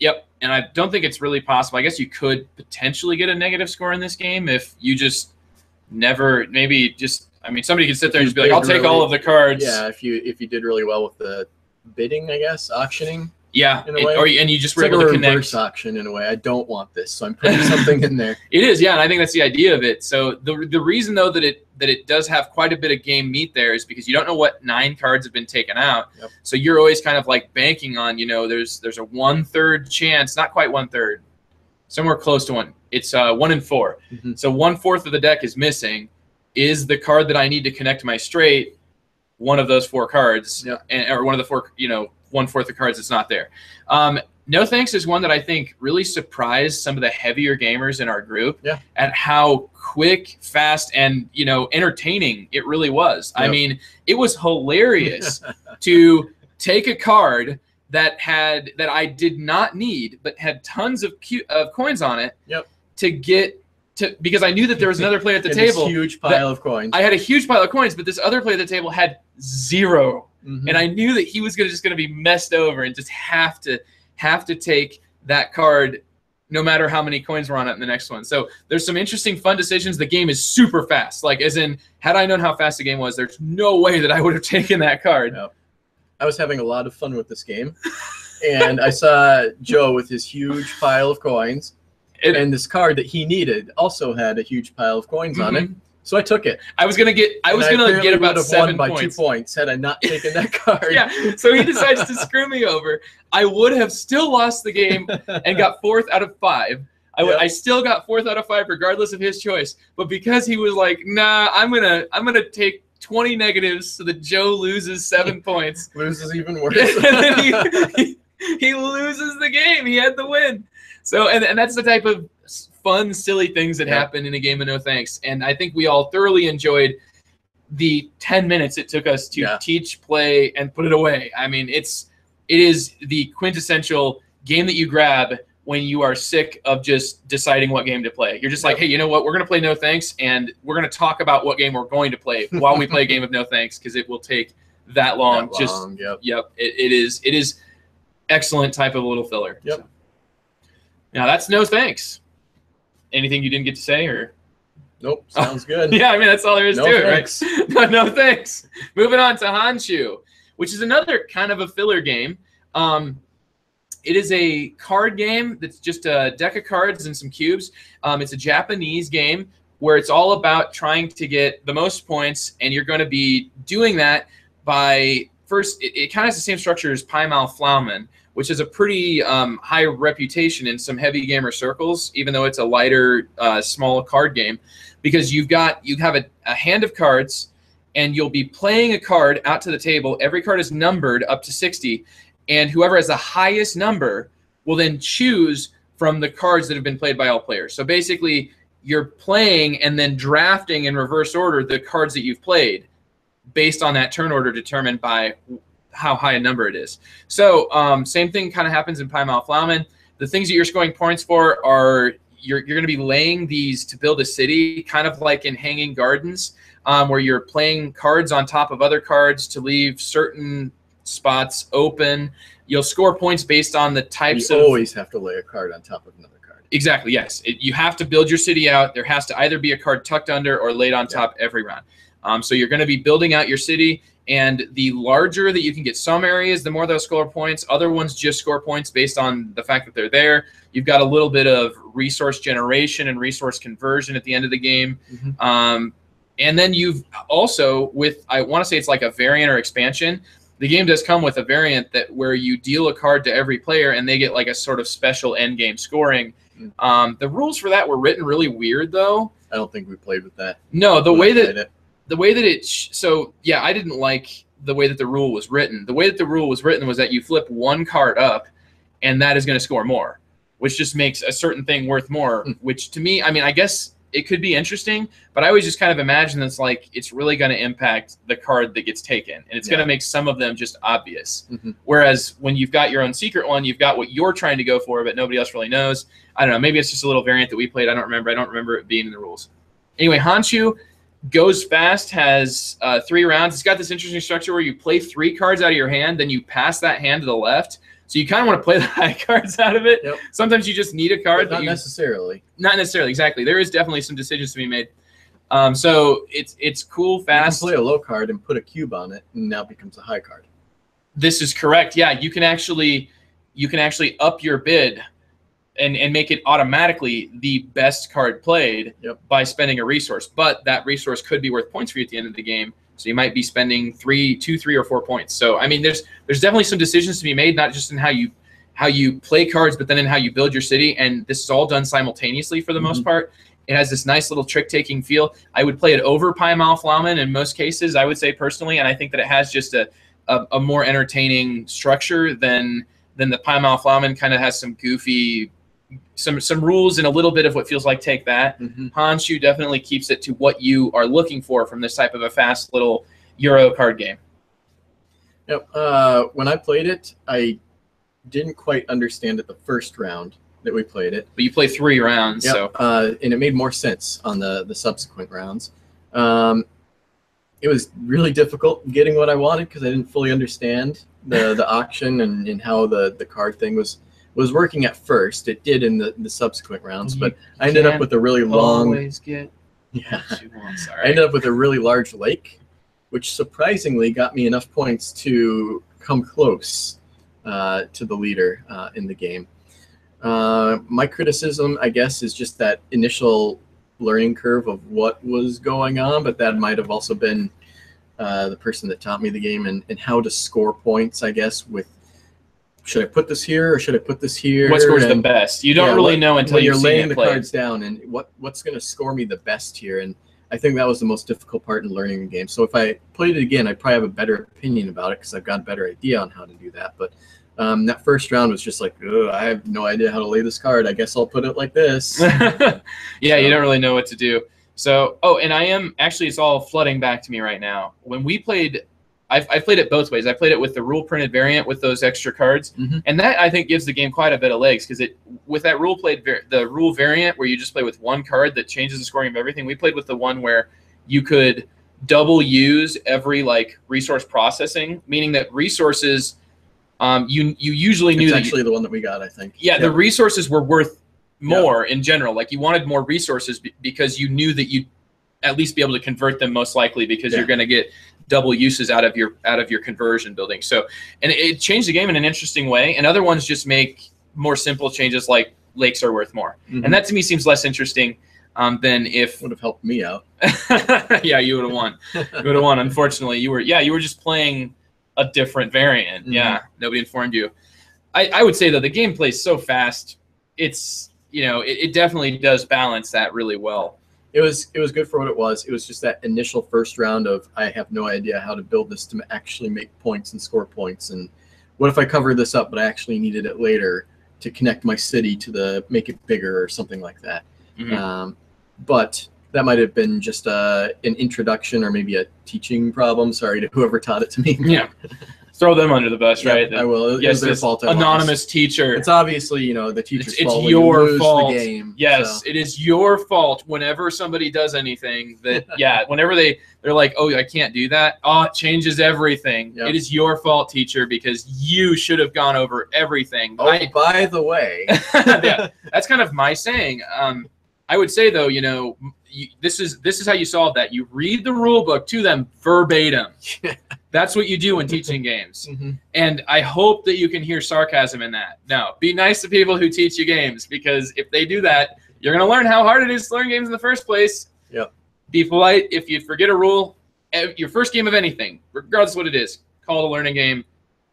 Yep. And I don't think it's really possible. I guess you could potentially get a negative score in this game if you just somebody could sit there and just be like, I'll take all of the cards. Yeah, if you did really well with the bidding, I guess, auctioning. Yeah, and you just were able to connect. Reverse auction in a way. I don't want this, so I'm putting something in there. It is, yeah, and I think that's the idea of it. So the reason though that it does have quite a bit of game meat there is because you don't know what 9 cards have been taken out. Yep. So you're always kind of like banking on, there's a 1/3 chance, not quite 1/3, somewhere close to 1. It's 1 in 4. So 1/4 of the deck is missing. Is the card that I need to connect my straight one of those 4 cards, or one of the 4, 1/4 of cards that's not there. No Thanks is one that I think really surprised some of the heavier gamers in our group at how quick, fast, and entertaining it really was. Yep. I mean, it was hilarious to take a card that I did not need, but had tons of coins on it to get to, because I knew that there was another player at the table. This huge pile of coins. I had a huge pile of coins, but this other player at the table had 0. And I knew that he was just going to be messed over and just have to take that card no matter how many coins were on it in the next one. So there's some interesting, fun decisions. The game is super fast. Like, as in, had I known how fast the game was, there's no way that I would have taken that card. Yep. I was having a lot of fun with this game. And I saw Joe with his huge pile of coins. And this card that he needed also had a huge pile of coins on it. So I took it. I was gonna get about 7 by points. 2 points had I not taken that card. Yeah. So he decides to screw me over. I would have still lost the game and got 4th out of 5. I still got 4th out of 5 regardless of his choice. But because he was like, nah, I'm gonna take 20 negatives so that Joe loses 7 points. Loses even worse. And then he loses the game. He had the win. So and that's the type of fun, silly things that happen in a game of No Thanks. And I think we all thoroughly enjoyed the 10 minutes it took us to teach, play, and put it away. I mean, it is the quintessential game that you grab when you are sick of just deciding what game to play. You're just like, hey, you know what? We're going to play No Thanks, and we're going to talk about what game we're going to play while we play a game of No Thanks, because it will take that long. It is excellent type of little filler. Yep. So. Now that's No Thanks. Anything you didn't get to say, or? Nope, sounds good. Yeah, I mean, that's all there is to it, thanks. Right? No thanks. Moving on to Honshu, which is another kind of a filler game. It is a card game that's just a deck of cards and some cubes. It's a Japanese game where it's all about trying to get the most points, and you're going to be doing that by, first, it kind of has the same structure as Pai Mao Flauman, which is a pretty high reputation in some heavy gamer circles, even though it's a lighter, small card game, because you have a hand of cards, and you'll be playing a card out to the table. Every card is numbered up to 60, and whoever has the highest number will then choose from the cards that have been played by all players. So basically, you're playing and then drafting in reverse order the cards that you've played based on that turn order determined by how high a number it is. So same thing kind of happens in Pi Mal Flaumen. The things that you're scoring points for are you're going to be laying these to build a city, kind of like in Hanging Gardens, where you're playing cards on top of other cards to leave certain spots open. You'll score points based on the types of... You always have to lay a card on top of another card. Exactly, yes. You have to build your city out. There has to either be a card tucked under or laid on top every round. So you're going to be building out your city, and the larger that you can get some areas, the more they'll score points. Other ones just score points based on the fact that they're there. You've got a little bit of resource generation and resource conversion at the end of the game. And then you've also, with, I want to say it's like a variant or expansion, the game does come with a variant that where you deal a card to every player and they get like a sort of special end game scoring. The rules for that were written really weird, though. I don't think we played with that. No, the way that so yeah, I didn't like the way that the rule was written. The way that the rule was written was that you flip one card up, and that is going to score more, which just makes a certain thing worth more. Which to me, I mean, I guess it could be interesting, but I always just kind of imagine it's like it's really going to impact the card that gets taken, and it's going to make some of them just obvious. Whereas when you've got your own secret one, you've got what you're trying to go for, but nobody else really knows. I don't know. Maybe it's just a little variant that we played. I don't remember. I don't remember it being in the rules. Anyway, Honshu goes fast, has 3 rounds. It's got this interesting structure where you play 3 cards out of your hand, then you pass that hand to the left. So you kind of want to play the high cards out of it. Sometimes you just need a card. But not necessarily. Not necessarily, exactly. There is definitely some decisions to be made. So it's cool, fast. You can play a low card and put a cube on it, and now it becomes a high card. This is correct. Yeah, you can actually up your bid and make it automatically the best card played by spending a resource. But that resource could be worth points for you at the end of the game. So you might be spending 2, 3, or 4 points. So I mean, there's definitely some decisions to be made, not just in how you play cards, but then in how you build your city. And this is all done simultaneously for the most part. It has this nice little trick-taking feel. I would play it over Pi Mal Flaumen in most cases, I would say personally, and I think that it has just a more entertaining structure than the Pi Mal Flaumen kind of has some goofy. Some rules and a little bit of what feels like take that. Honshu definitely keeps it to what you are looking for from this type of a fast little Euro card game. When I played it, I didn't quite understand it the first round that we played it. But you play 3 rounds, so and it made more sense on the subsequent rounds. It was really difficult getting what I wanted because I didn't fully understand the auction and how the card thing was working at first. It did in the subsequent rounds, but I ended up with a really long... Always get what you want. Sorry. I ended up with a really large lake, which surprisingly got me enough points to come close to the leader in the game. My criticism, I guess, is just that initial learning curve of what was going on, but that might have also been the person that taught me the game and how to score points, I guess, with should I put this here or should I put this here? What scores the best? You don't really know until you're laying the cards down and what's going to score me the best here. And I think that was the most difficult part in learning the game. So if I played it again, I'd probably have a better opinion about it because I've got a better idea on how to do that. But that first round was just like, I have no idea how to lay this card. I guess I'll put it like this. You don't really know what to do. So, and I am actually, it's all flooding back to me right now. When we played, I played it both ways. I played it with the rule printed variant with those extra cards, and that I think gives the game quite a bit of legs because with that the rule variant where you just play with one card that changes the scoring of everything. We played with the one where you could double use every resource processing, meaning that resources you usually knew it's actually the one that we got, I think. Yeah, the resources were worth more in general. Like you wanted more resources because you knew that you'd at least be able to convert them most likely because you're going to get double uses out of your conversion building. So, and it changed the game in an interesting way. And other ones just make more simple changes like lakes are worth more. And that to me seems less interesting than if would have helped me out. Yeah, you would have won. You would have won. Unfortunately, you were just playing a different variant. Yeah, nobody informed you. I would say though the game plays so fast. It's it definitely does balance that really well. it was good for what it was. It was just that initial first round of I have no idea how to build this to actually make points and score points, and what if I cover this up, but I actually needed it later to connect my city to make it bigger or something like that. But that might have been just an introduction or maybe a teaching problem. Sorry to whoever taught it to me. Yeah. Throw them under the bus, right? I will. Yes, their fault. Anonymous teacher. It's obviously, the teacher's fault. It's your fault. The game, yes, so. It is your fault whenever somebody does anything that, whenever they're like, oh, I can't do that. Oh, it changes everything. Yep. It is your fault, teacher, because you should have gone over everything. Oh, by the way. Yeah, that's kind of my saying. I would say, though, this is how you solve that. You read the rule book to them verbatim. That's what you do when teaching games. And I hope that you can hear sarcasm in that. No, be nice to people who teach you games, because if they do that, you're going to learn how hard it is to learn games in the first place. Yep. Be polite. If you forget a rule, your first game of anything, regardless of what it is, call it a learning game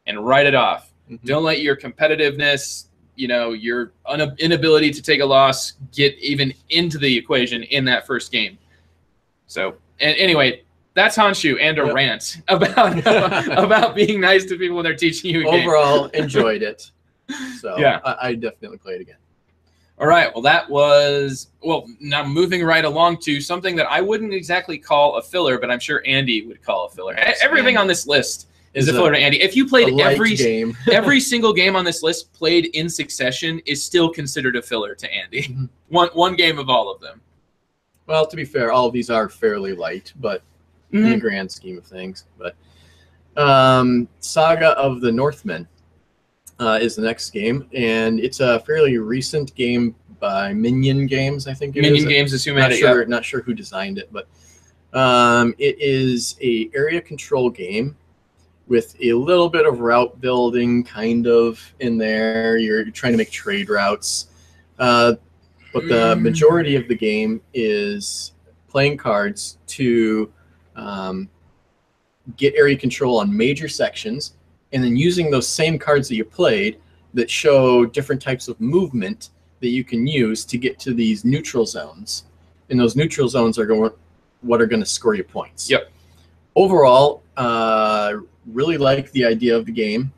and write it off. Don't let your competitiveness, your inability to take a loss get even into the equation in that first game. So, and anyway, that's Honshu and a rant about being nice to people when they're teaching you a game. Overall, enjoyed it. So yeah, I definitely play it again. All right. Well, that was now moving right along to something that I wouldn't exactly call a filler, but I'm sure Andy would call a filler. Yes, everything on this list is a filler to Andy. If you played every single game on this list played in succession is still considered a filler to Andy. One game of all of them. Well, to be fair, all of these are fairly light, but in the grand scheme of things. But Saga of the Northmen is the next game, and it's a fairly recent game by Minion Games, I think it is. Minion Games is who made it. Not sure who designed it, but it is a area control game with a little bit of route building kind of in there. You're trying to make trade routes. But the majority of the game is playing cards to get area control on major sections, and then using those same cards that you played that show different types of movement that you can use to get to these neutral zones. And those neutral zones are what are going to score you points. Yep. Overall, really like the idea of the game.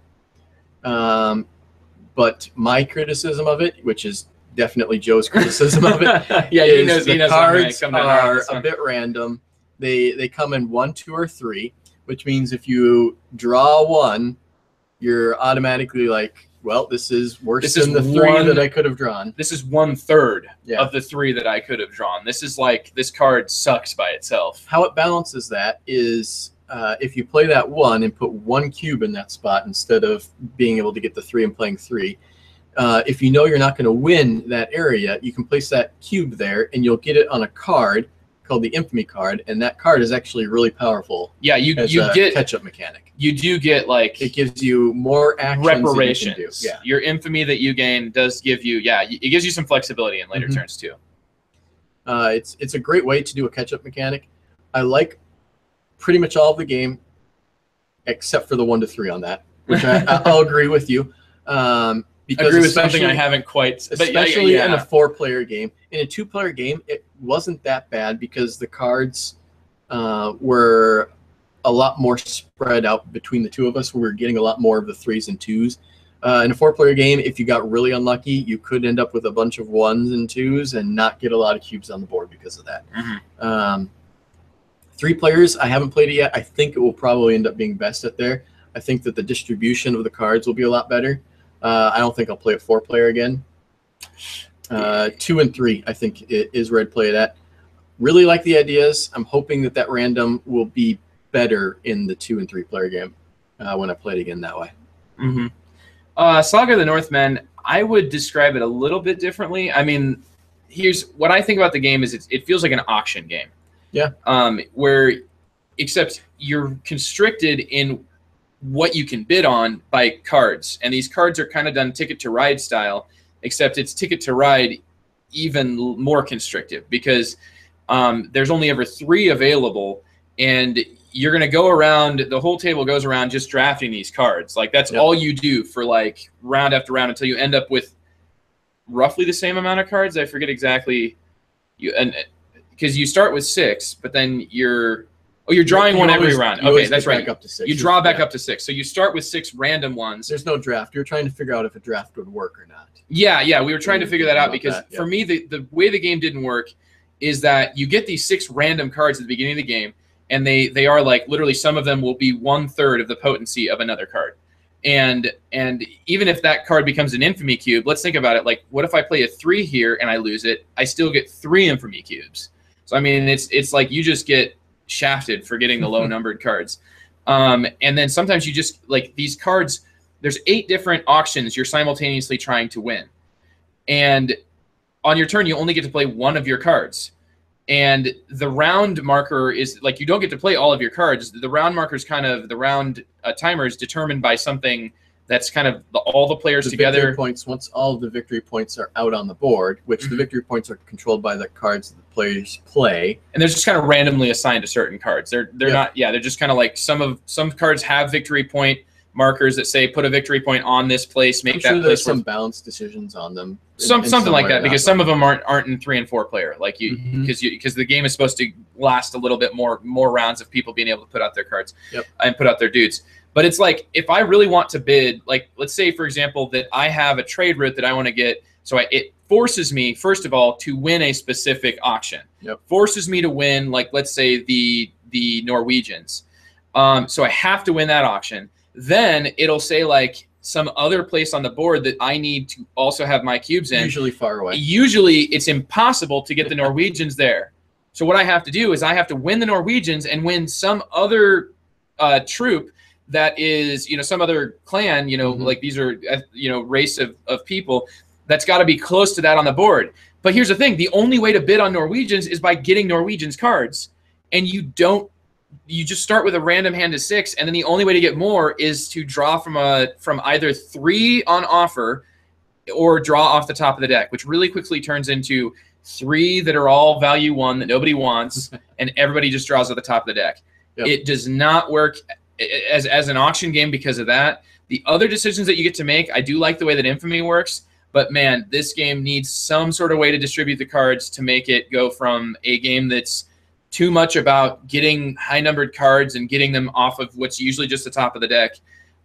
But my criticism of it, which is definitely Joe's criticism of it, the cards are a bit random. They come in 1, 2, or 3, which means if you draw 1, you're automatically like, well, this is worse than the 3 that I could have drawn. This is 1/3 of the 3 that I could have drawn. This is like, this card sucks by itself. How it balances that is if you play that 1 and put 1 cube in that spot instead of being able to get the 3 and playing 3, if you know you're not going to win that area, you can place that cube there, and you'll get it on a card called the Infamy card, and that card is actually really powerful. Yeah, you get catch-up mechanic. You do get, like, it gives you more actions reparations. That you can do. Yeah. Your Infamy that you gain does give you, it gives you some flexibility in later turns too. It's a great way to do a catch-up mechanic. I like pretty much all of the game except for the 1 to 3 on that, which I'll agree with you. Because agree with something I haven't quite, especially in a 4-player game. In a 2-player game, it wasn't that bad because the cards were a lot more spread out between the two of us. We were getting a lot more of the 3s and 2s. In a 4-player game, if you got really unlucky, you could end up with a bunch of 1s and 2s and not get a lot of cubes on the board because of that. 3 players, I haven't played it yet. I think it will probably end up being best at there. I think that the distribution of the cards will be a lot better. I don't think I'll play a 4-player again. 2 and 3, I think, is where I'd play it at. Really like the ideas. I'm hoping that random will be better in the 2 and 3-player game when I play it again that way. Saga of the Northmen, I would describe it a little bit differently. I mean, here's what I think about the game is it feels like an auction game. Yeah. Except you're constricted in what you can bid on by cards, and these cards are kind of done Ticket to Ride style, except it's Ticket to Ride even more constrictive because there's only ever 3 available, and you're going to go around, the whole table goes around just drafting these cards. Like, that's all you do for, like, round after round until you end up with roughly the same amount of cards. I forget exactly. because you start with 6, but then you're drawing one every round. Okay, that's right. Up to 6. You draw back up to 6. So you start with 6 random ones. There's no draft. You're trying to figure out if a draft would work or not. Yeah, we were trying to figure that out because for me, the way the game didn't work is that you get these 6 random cards at the beginning of the game, and they are like literally some of them will be 1/3 of the potency of another card. And even if that card becomes an infamy cube, let's think about it. Like, what if I play a 3 here and I lose it? I still get 3 infamy cubes. So I mean, it's like you just get shafted for getting the low numbered cards. And then sometimes you just like these cards. There's 8 different auctions you're simultaneously trying to win, and on your turn you only get to play 1 of your cards. And the round marker is like you don't get to play all of your cards. The round marker is kind of the round timer is determined by something that's kind of all the players together. Victory points, once all of the victory points are out on the board, which the victory points are controlled by the cards that the players play. And they're just kind of randomly assigned to certain cards. They're not, they're just kind of like some cards have victory point markers that say put a victory point on this place, make that place. There's some balance decisions on them. Something like that, because some of them aren't in 3 and 4 player, like because the game is supposed to last a little bit more rounds of people being able to put out their cards and put out their dudes. But it's like if I really want to bid, like let's say for example that I have a trade route that I want to get, so it forces me first of all to win a specific auction. Forces me to win, like let's say the Norwegians. So I have to win that auction. Then it'll say like some other place on the board that I need to also have my cubes in. Usually far away. Usually it's impossible to get the Norwegians there. So what I have to do is I have to win the Norwegians and win some other troop that is, some other clan, like these are, race of people that's got to be close to that on the board. But here's the thing. The only way to bid on Norwegians is by getting Norwegians cards. And you just start with a random hand of 6, and then the only way to get more is to draw from either 3 on offer or draw off the top of the deck, which really quickly turns into 3 that are all value 1 that nobody wants, and everybody just draws at the top of the deck. It does not work as an auction game because of that. The other decisions that you get to make, I do like the way that Infamy works, but man, this game needs some sort of way to distribute the cards to make it go from a game that's too much about getting high-numbered cards and getting them off of what's usually just the top of the deck.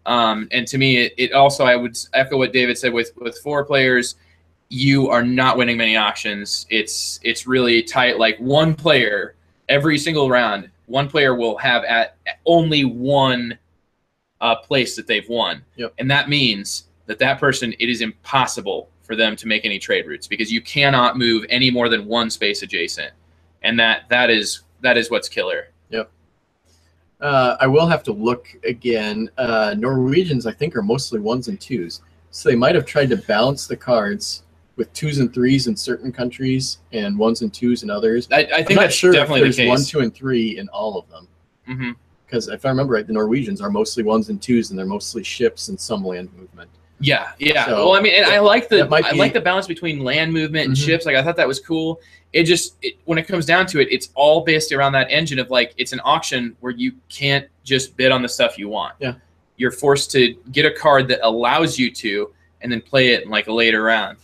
And to me, it also, I would echo what David said with 4 players, you are not winning many auctions. It's really tight. Like one player, every single round, one player will have at only one place that they've won. And that means that person, it is impossible for them to make any trade routes because you cannot move any more than 1 space adjacent. And that is what's killer. I will have to look again. Norwegians, I think, are mostly 1s and 2s. So they might have tried to balance the cards with 2s and 3s in certain countries and 1s and 2s in others. I think that's sure definitely there's the case. 1, 2, and 3 in all of them. Because if I remember right, the Norwegians are mostly 1s and 2s, and they're mostly ships and some land movement. Yeah. So, well, I mean, and I like the balance between land movement and ships. Like I thought that was cool. When it comes down to it, it's all based around that engine of like it's an auction where you can't just bid on the stuff you want. You're forced to get a card that allows you to, and then play it in like a later round.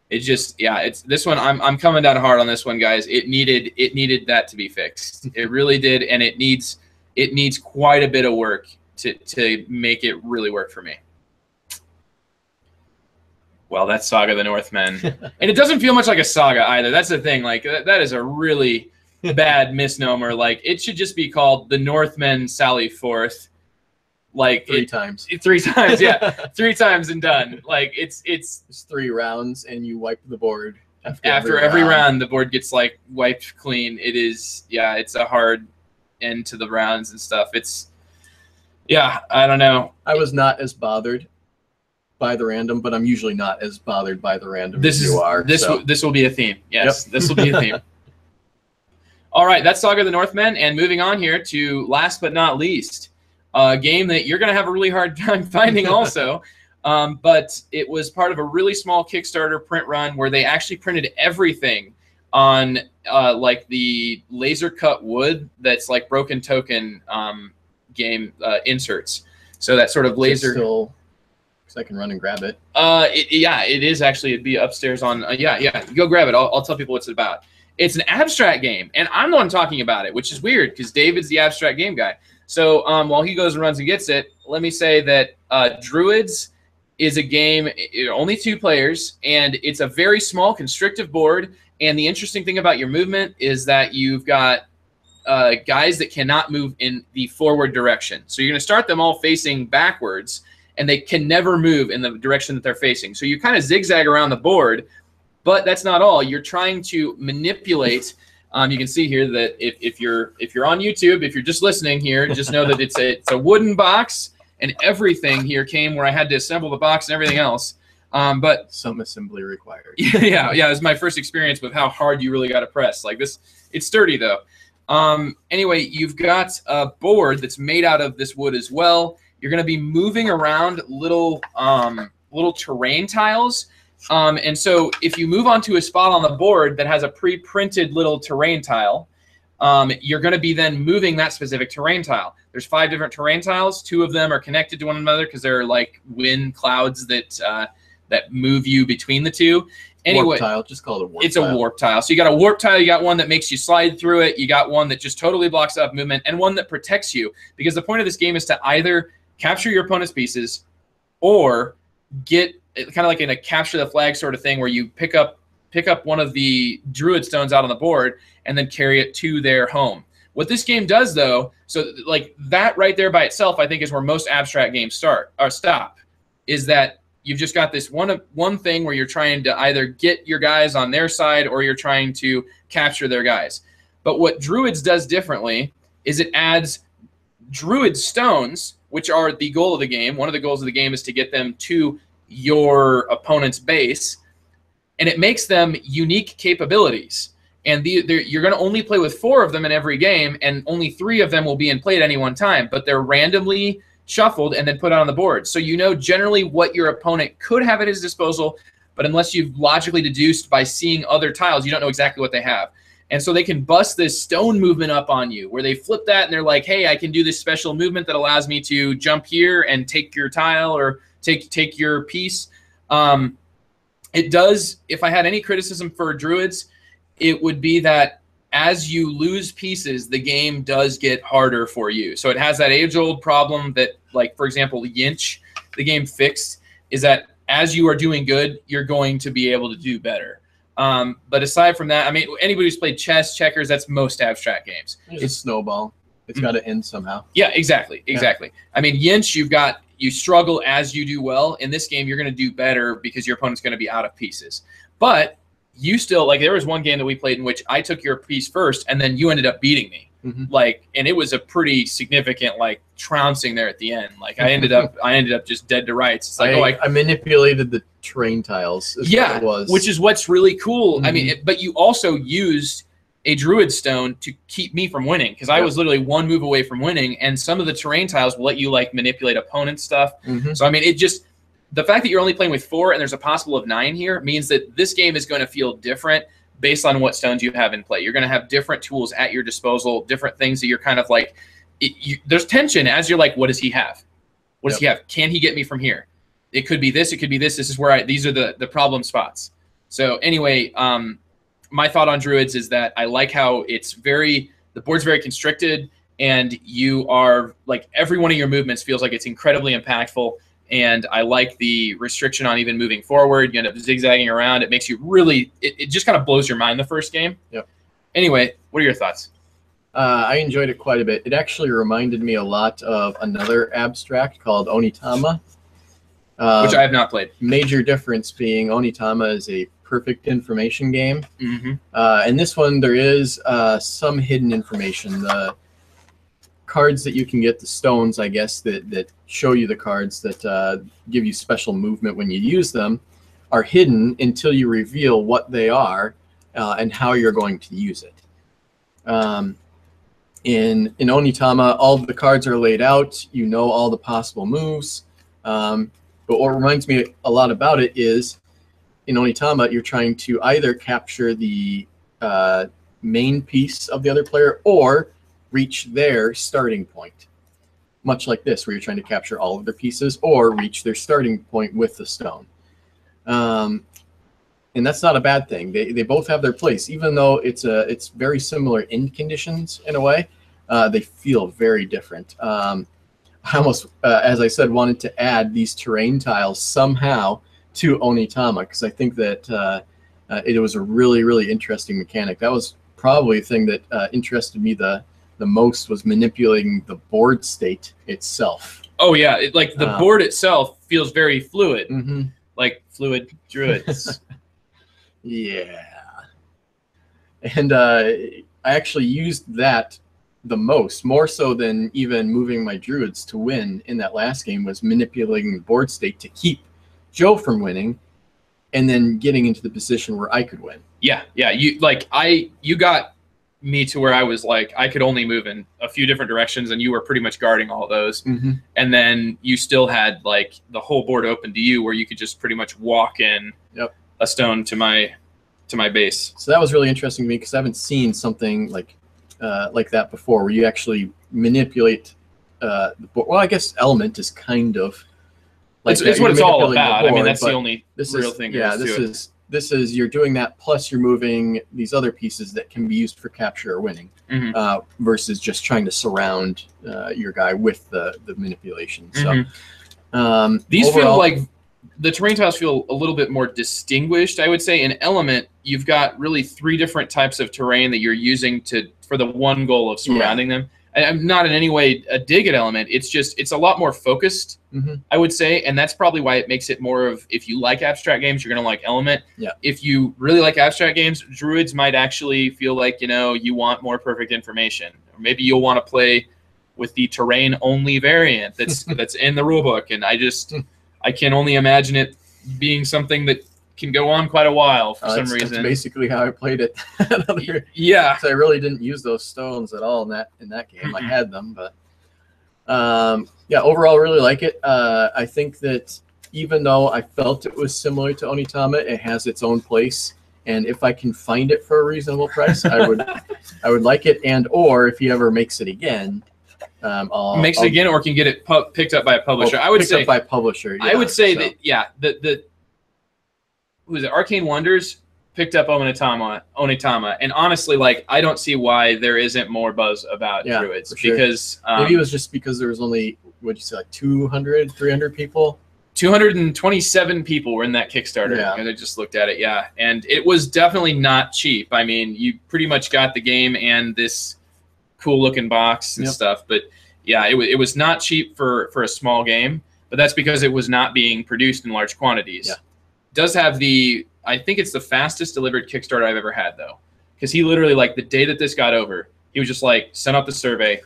It's this one. I'm coming down hard on this one, guys. It needed that to be fixed. It really did, and it needs quite a bit of work to make it really work for me. Well, that's Saga the Northmen. And it doesn't feel much like a saga either. That's the thing. Like that is a really bad misnomer. Like it should just be called the Northmen Sally Forth. Like 3 times. 3 times, yeah. 3 times and done. Like it's 3 rounds and you wipe the board. After every round, the board gets like wiped clean. It's a hard end to the rounds and stuff. I don't know. I was not as bothered by the random, but I'm usually not as bothered by the random as you are. This will be a theme. Yes, this will be a theme. All right, that's Saga the Northmen, and moving on here to last but not least, a game that you're going to have a really hard time finding also, but it was part of a really small Kickstarter print run where they actually printed everything on like the laser cut wood that's like Broken Token game inserts. So that sort of laser. I can run and grab it. Yeah, it is actually. It'd be upstairs on. Yeah. Go grab it. I'll tell people what it's about. It's an abstract game, and I'm the one talking about it, which is weird because David's the abstract game guy. So while he goes and runs and gets it, let me say that Druids is a game, only 2 players, and it's a very small, constrictive board. And the interesting thing about your movement is that you've got guys that cannot move in the forward direction. So you're going to start them all facing backwards, and they can never move in the direction that they're facing. So you kind of zigzag around the board, but that's not all. You're trying to manipulate. You can see here that if you're on YouTube, if you're just listening here, just know that it's a wooden box, and everything here came where I had to assemble the box and everything else. But some assembly required. Yeah. It was my first experience with how hard you really got to press. Like this, it's sturdy though. Anyway, you've got a board that's made out of this wood as well. You're going to be moving around little terrain tiles. And so if you move onto a spot on the board that has a pre-printed little terrain tile, you're going to be then moving that specific terrain tile. There's 5 different terrain tiles. 2 of them are connected to one another because they're like wind clouds that move you between the 2. Anyway, warp tile, just call it a warp tile. It's a warp tile. So you got a warp tile, you got one that makes you slide through it, you got one that just totally blocks up movement, and one that protects you. Because the point of this game is to either capture your opponent's pieces or get kind of like in a capture the flag sort of thing where you pick up one of the Druid stones out on the board and then carry it to their home. What this game does though, so like that right there by itself, I think is where most abstract games stop, is that you've just got this one thing where you're trying to either get your guys on their side or you're trying to capture their guys. But what Druids does differently is it adds Druid stones, which are the goal of the game. One of the goals of the game is to get them to your opponent's base, and it makes them unique capabilities. And you're going to only play with 4 of them in every game, and only 3 of them will be in play at any one time, but they're randomly shuffled and then put out on the board. So you know generally what your opponent could have at his disposal, but unless you've logically deduced by seeing other tiles, you don't know exactly what they have. And so they can bust this stone movement up on you where they flip that and they're like, hey, I can do this special movement that allows me to jump here and take your tile or take your piece. It does, if I had any criticism for Druids, it would be that as you lose pieces, the game does get harder for you. So it has that age-old problem that, like, for example, Yinch, the game fixed, is that as you are doing good, you're going to be able to do better. But aside from that, I mean, anybody who's played chess, checkers, that's most abstract games. It's a snowball. It's got to end somehow. Yeah, exactly. I mean, Yinch, you struggle as you do well. In this game, you're going to do better because your opponent's going to be out of pieces. But you still, like, there was one game that we played in which I took your piece first, and then you ended up beating me. Like, and it was a pretty significant, like, trouncing there at the end. Like, I ended up just dead to rights. It's like, I manipulated the terrain tiles. Yeah, which is what's really cool. I mean, but you also used a Druid stone to keep me from winning because I was literally 1 move away from winning, and some of the terrain tiles will let you, like, manipulate opponent stuff. So, I mean, it just, the fact that you're only playing with 4 and there's a possible of 9 here means that this game is going to feel different based on what stones you have in play. You're going to have different tools at your disposal, different things that you're kind of like, there's tension as you're like, what does he have? What does he have? Can he get me from here? It could be this, it could be this. This is where these are the problem spots. So anyway, my thought on Druids is that I like how the board's very constricted, and you are, like, every one of your movements feels like it's incredibly impactful. And I like the restriction on even moving forward. You end up zigzagging around. It makes you really, it just kind of blows your mind the first game. Anyway, what are your thoughts? I enjoyed it quite a bit. It actually reminded me a lot of another abstract called Onitama. Which I have not played. Major difference being Onitama is a perfect information game. And this one, there is some hidden information. The cards that you can get, the stones, I guess, that show you the cards that give you special movement when you use them, are hidden until you reveal what they are and how you're going to use it. In Onitama, all of the cards are laid out. You know all the possible moves. But what reminds me a lot about it is, in Onitama, you're trying to either capture the main piece of the other player or reach their starting point. much like this, where you're trying to capture all of their pieces or reach their starting point with the stone. And that's not a bad thing. They both have their place, even though it's very similar end conditions in a way. They feel very different. I almost, as I said, wanted to add these terrain tiles somehow to Onitama, because I think that it was a really, really interesting mechanic. That was probably the thing that interested me the most, was manipulating the board state itself. Oh yeah, like the board itself feels very fluid, like fluid druids. Yeah. And I actually used that the most, more so than even moving my druids to win in that last game, was manipulating the board state to keep Joe from winning, and then getting into the position where I could win. Yeah, you got me to where I was like, I could only move in a few different directions, and you were pretty much guarding all those. And then you still had like the whole board open to you, where you could just pretty much walk in a stone to my base. So that was really interesting to me, because I haven't seen something like that before, where you actually manipulate the board. Well, I guess element is kind of like it's what it's all about. Board, I mean, that's the only real thing. Yeah, this is you're doing that, plus you're moving these other pieces that can be used for capture or winning, versus just trying to surround your guy with the manipulation. So these overall, feel like the terrain tiles feel a little bit more distinguished, I would say. In Element, you've got really 3 different types of terrain that you're using for the one goal of surrounding them. And I'm not in any way a dig at Element. It's a lot more focused, I would say, and that's probably why it makes it more of, if you like abstract games, you're going to like Element. Yeah. If you really like abstract games, Druids might actually feel like, you want more perfect information. Or maybe you'll want to play with the terrain-only variant that's in the rulebook, and I can only imagine it being something that can go on quite a while for some reason. That's basically how I played it. Yeah. So I really didn't use those stones at all in that game. I had them, but yeah, overall, really like it. I think that even though I felt it was similar to Onitama, it has its own place. And if I can find it for a reasonable price, I would like it. And or if he ever makes it again, or can get it picked up by a publisher. I would say by publisher. Yeah, I would say that who is it? Arcane Wonders picked up Onitama, and honestly, like, I don't see why there isn't more buzz about Druids, because maybe it was just because there was only, what'd you say, like 200, 300 people. 227 people were in that Kickstarter, and I just looked at it, and it was definitely not cheap. I mean, you pretty much got the game and this cool looking box and stuff, but yeah, it was not cheap for a small game, but that's because it was not being produced in large quantities. Does have I think it's the fastest delivered Kickstarter I've ever had, though, because he literally, like, the day that this got over, he was just like, sent out the survey,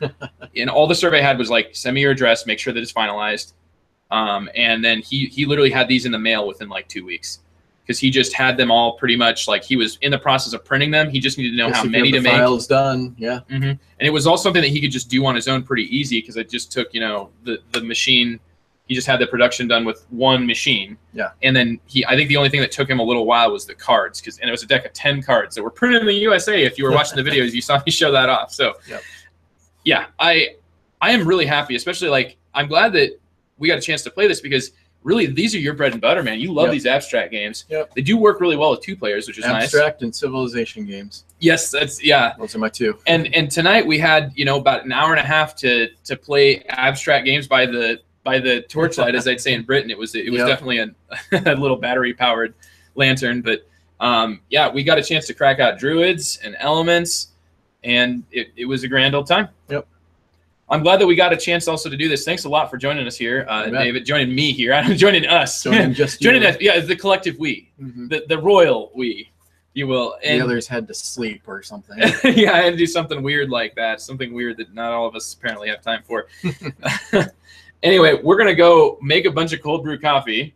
and all the survey had was like, send me your address, make sure that it's finalized, and then he literally had these in the mail within like 2 weeks, because he just had them all pretty much, like, he was in the process of printing them. He just needed to know how many to make. Files done, and it was all something that he could just do on his own pretty easy, because it just took, the machine. He just had the production done with one machine. And then I think the only thing that took him a little while was the cards, and it was a deck of 10 cards that were printed in the USA. If you were watching the videos, you saw me show that off. So yeah, I am really happy, especially, like, I'm glad that we got a chance to play this, because really, these are your bread and butter, man. You love these abstract games. They do work really well with 2 players, which is nice. Abstract and civilization games. Yes, those are my 2. And tonight we had, about an hour and a half to play abstract games by the torchlight, as I'd say in Britain. It was definitely a little battery powered lantern, but we got a chance to crack out Druids and Elements, and it was a grand old time. I'm glad that we got a chance also to do this. Thanks a lot for joining us here, David. Joining me here, joining us, joining us. Yeah, the collective we, the royal we, you will. And the others had to sleep or something. I had to do something weird like that. Something weird that not all of us apparently have time for. Anyway, we're going to go make a bunch of cold brew coffee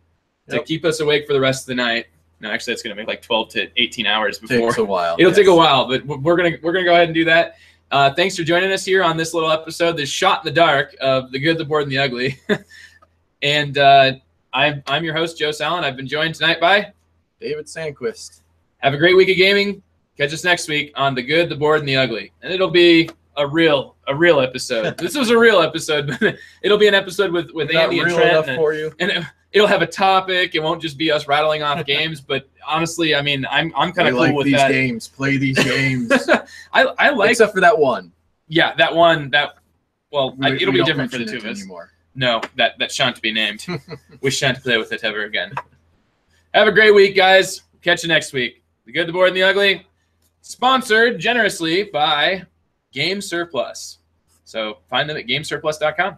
to keep us awake for the rest of the night. No, actually, it's going to make like 12 to 18 hours before. Takes a while. It'll take a while, but we're going to go ahead and do that. Thanks for joining us here on this little episode, this shot in the dark of The Good, the Bored, and the Ugly. And I'm your host, Joe Sallin. I've been joined tonight by David Sandquist. Have a great week of gaming. Catch us next week on The Good, the Bored, and the Ugly. And it'll be a real episode. This was a real episode, but it'll be an episode with Andy and Trent, for you. and it'll have a topic. It won't just be us rattling off games. But honestly, I mean, I'm kind of cool with that. Play these games. I like, except for that one. Yeah, that one. It'll be different for the two of us. Anymore. No, that shan't be named. We shan't play with it ever again. Have a great week, guys. Catch you next week. The Good, the Bored, and the Ugly. Sponsored generously by Game Surplus. So find them at gamesurplus.com.